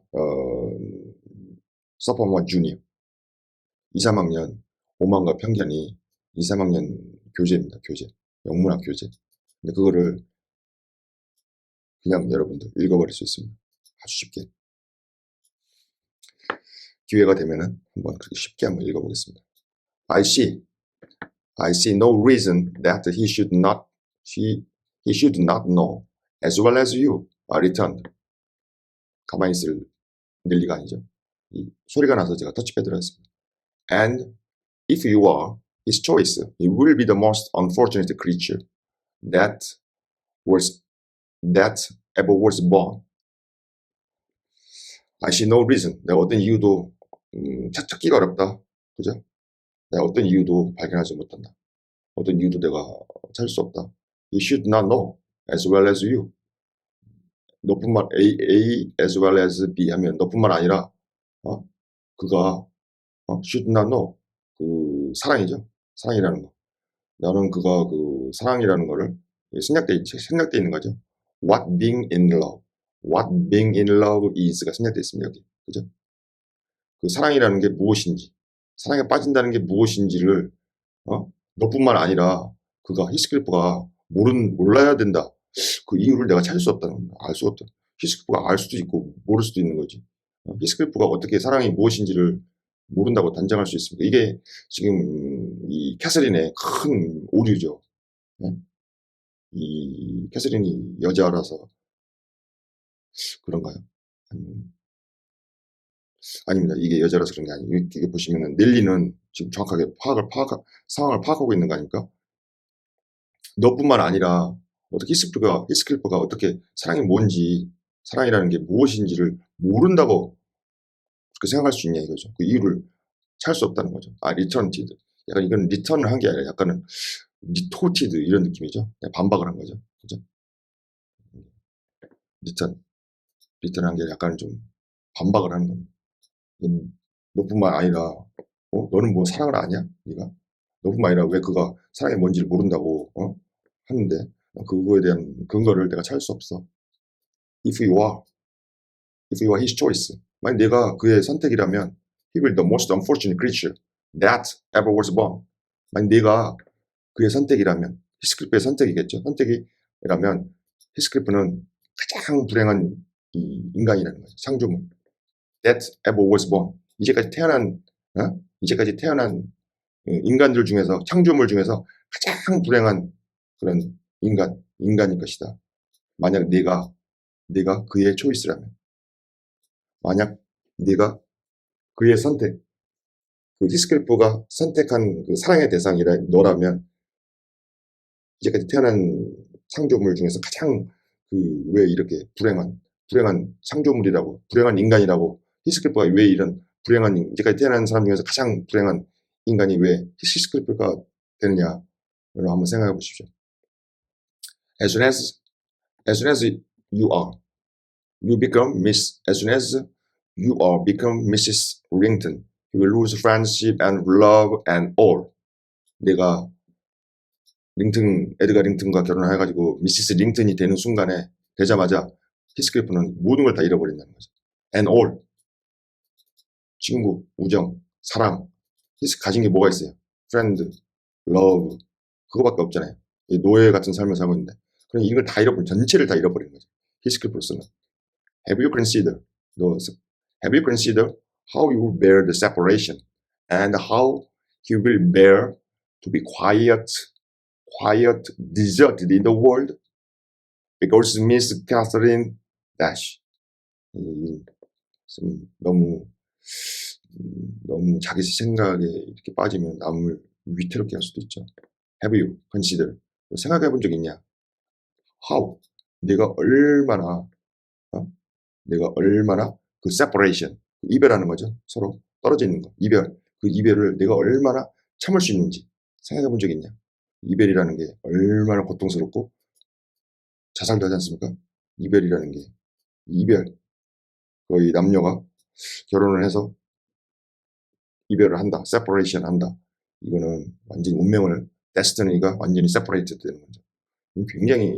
junior 2, 3학년 오만과 편견이 2, 3학년 교재입니다. 교재 영문학 교재. 근데 그거를 그냥 여러분들 읽어버릴 수 있습니다. 아주 쉽게. 기회가 되면은 한번 그렇게 쉽게 한번 읽어보겠습니다. I see no reason that he should not know as well as you are returned. 가만히 있을 릴리가 아니죠. 이 소리가 나서 제가 터치패드를 했습니다. And if you are his choice, he will be the most unfortunate creature that ever was born. I see no reason. 내가 어떤 이유도 찾기가 어렵다. 그죠? 내가 어떤 이유도 발견하지 못한다. 어떤 이유도 내가 찾을 수 없다. He should not know as well as you. 너뿐만 A as well as B 하면 너뿐만 아니라 그가 should not know 그 사랑이죠. 사랑이라는 거. 나는 그가 그 사랑이라는 거를 생략돼 있는 거죠. What being in love is가 생략돼 있습니다. 여기 그죠? 그 사랑이라는 게 무엇인지, 사랑에 빠진다는 게 무엇인지를 너뿐만 아니라 그가 히스클리프가 몰라야 된다. 그 이유를 내가 찾을 수 없다는 겁니다. 알 수가 없다. 히스클리프가 알 수도 있고 모를 수도 있는 거지. 히스클리프가 어떻게 사랑이 무엇인지를 모른다고 단정할 수 있습니까? 이게 지금 이 캐서린의 큰 오류죠. 네? 이 캐서린이 여자라서 그런가요? 아닙니다. 이게 여자라서 그런 게 아니에요. 이게 보시면은 넬리는 지금 정확하게 상황을 파악하고 있는 거 아닙니까? 너뿐만 아니라 어떻게 히스클리프가 어떻게 사랑이 뭔지, 사랑이라는 게 무엇인지를 모른다고 그렇게 생각할 수 있냐 이거죠. 그 이유를 찾을 수 없다는 거죠. 리턴티드. 약간 이건 리턴을 한 게 아니라 약간은 리토티드 이런 느낌이죠. 반박을 한 거죠. 그죠? 리턴한 게 약간 좀 반박을 하는 겁니다. 너뿐만 아니라 너는 뭐 사랑을 아냐? 네가? 너뿐만 아니라 왜 그가 사랑이 뭔지를 모른다고 하는데 그거에 대한 근거를 내가 찾을 수 없어. If you are his choice. 만약 내가 그의 선택이라면 he will be the most unfortunate creature that ever was born. 만약 내가 그의 선택이라면 히스클리프의 선택이겠죠. 선택이라면 히스클리프는 가장 불행한 이 인간이라는 거죠. 창조물. That ever was born. 이제까지 태어난 인간들 중에서 창조물 중에서 가장 불행한 그런 인간일 것이다. 만약 내가 그의 초이스라면, 만약 내가 그의 선택, 그 히스클리프가 선택한 그 사랑의 대상이라 너라면 이제까지 태어난 창조물 중에서 가장 왜 이렇게 불행한 창조물이라고, 불행한 인간이라고 히스클리프가 왜 이런 이제까지 태어난 사람 중에서 가장 불행한 인간이 왜 히스클리프가 되느냐를 한번 생각해 보십시오. As soon as you become Mrs. Rington, you will lose friendship and love and all. 내가 에드가 링튼과 결혼해가지고 미시스 링튼이 되자마자 히스클리프는 모든 걸 다 잃어버린다는 거죠. And all. 친구, 우정, 사랑. 가진 게 뭐가 있어요? friend, love. 그거밖에 없잖아요. 노예 같은 삶을 살고 있는데. 그럼 이걸 다 잃어버린, 전체를 다 잃어버리는 거죠. 히스클리프로스는. Have you considered, 너, have you considered how you will bear the separation and how he will bear to be quiet, deserted in the world? Because Miss Catherine Dash. 너무 자기 생각에 이렇게 빠지면 남을 위태롭게 할 수도 있죠. Have you considered? 생각해 본 적 있냐? How? 내가 얼마나 내가 얼마나 그 separation, 이별하는 거죠. 서로 떨어져 있는 거. 이별. 그 이별을 내가 얼마나 참을 수 있는지 생각해 본 적 있냐? 이별이라는 게 얼마나 고통스럽고 자살도 하지 않습니까? 이별이라는 게. 이별. 거의 남녀가 결혼을 해서 이별을 한다. separation 한다. 이거는 완전히 운명을, destiny가 완전히 separated 되는 거죠. 굉장히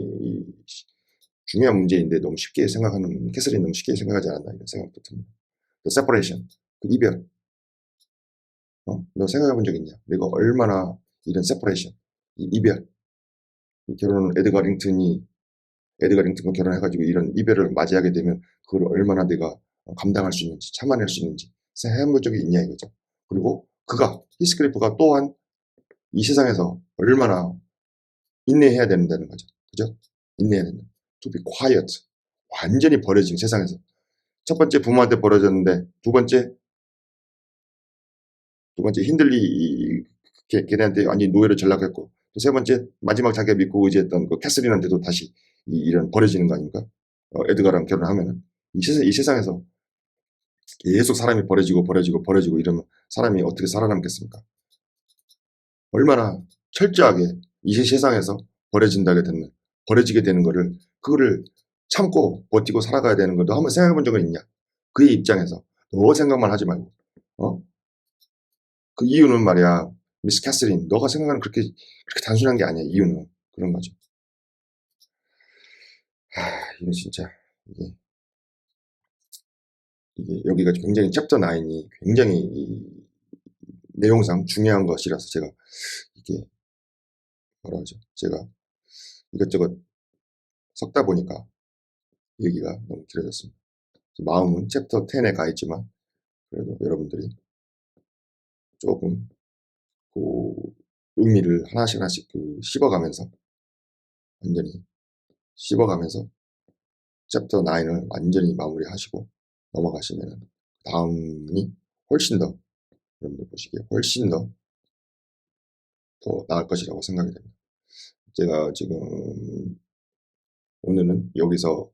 중요한 문제인데 너무 쉽게 생각하는, 캐서린 너무 쉽게 생각하지 않았나 이런 생각도 듭니다. 그 separation, 그 이별. 너 생각해 본 적 있냐? 내가 얼마나 이런 separation, 이별. 에드가 링튼과 결혼해가지고 이런 이별을 맞이하게 되면 그걸 얼마나 내가 감당할 수 있는지, 참아낼 수 있는지 생각해 본 적이 있냐 이거죠. 그리고 히스클리프가 또한 이 세상에서 얼마나 인내해야 된다는 거죠. 그죠? 인내해야 된다. To be quiet. 완전히 버려진 세상에서. 첫 번째 부모한테 버려졌는데 두 번째 힌들리 걔네한테 완전히 노예로 전락했고 또 세 번째 마지막 자기가 믿고 의지했던 그 캐서린한테도 다시 이런 버려지는 거 아닙니까? 에드가랑 결혼하면은 이 세상에서 계속 사람이 버려지고 이러면 사람이 어떻게 살아남겠습니까? 얼마나 철저하게 이 세상에서 버려지게 되는 그거를 참고 버티고 살아가야 되는 것도 한번 생각해 본 적은 있냐? 그의 입장에서 너 생각만 하지 말고, 그 이유는 말이야, 미스 캐서린, 너가 생각하는 그렇게 단순한 게 아니야. 이유는 그런 거죠. 이거 진짜 이게 여기가 굉장히 챕터 9이 굉장히 이 내용상 중요한 것이라서 제가 이게 뭐라 하죠? 제가 이것저것 섞다 보니까 얘기가 너무 길어졌습니다. 마음은 챕터 10에 가 있지만 그래도 여러분들이 조금 그 의미를 하나씩 씹어가면서 완전히 씹어가면서 챕터 9을 완전히 마무리하시고 넘어가시면 다음이 훨씬 더 여러분들 보시기에 훨씬 더 나을 것이라고 생각이 됩니다. 제가 지금 오늘은 여기서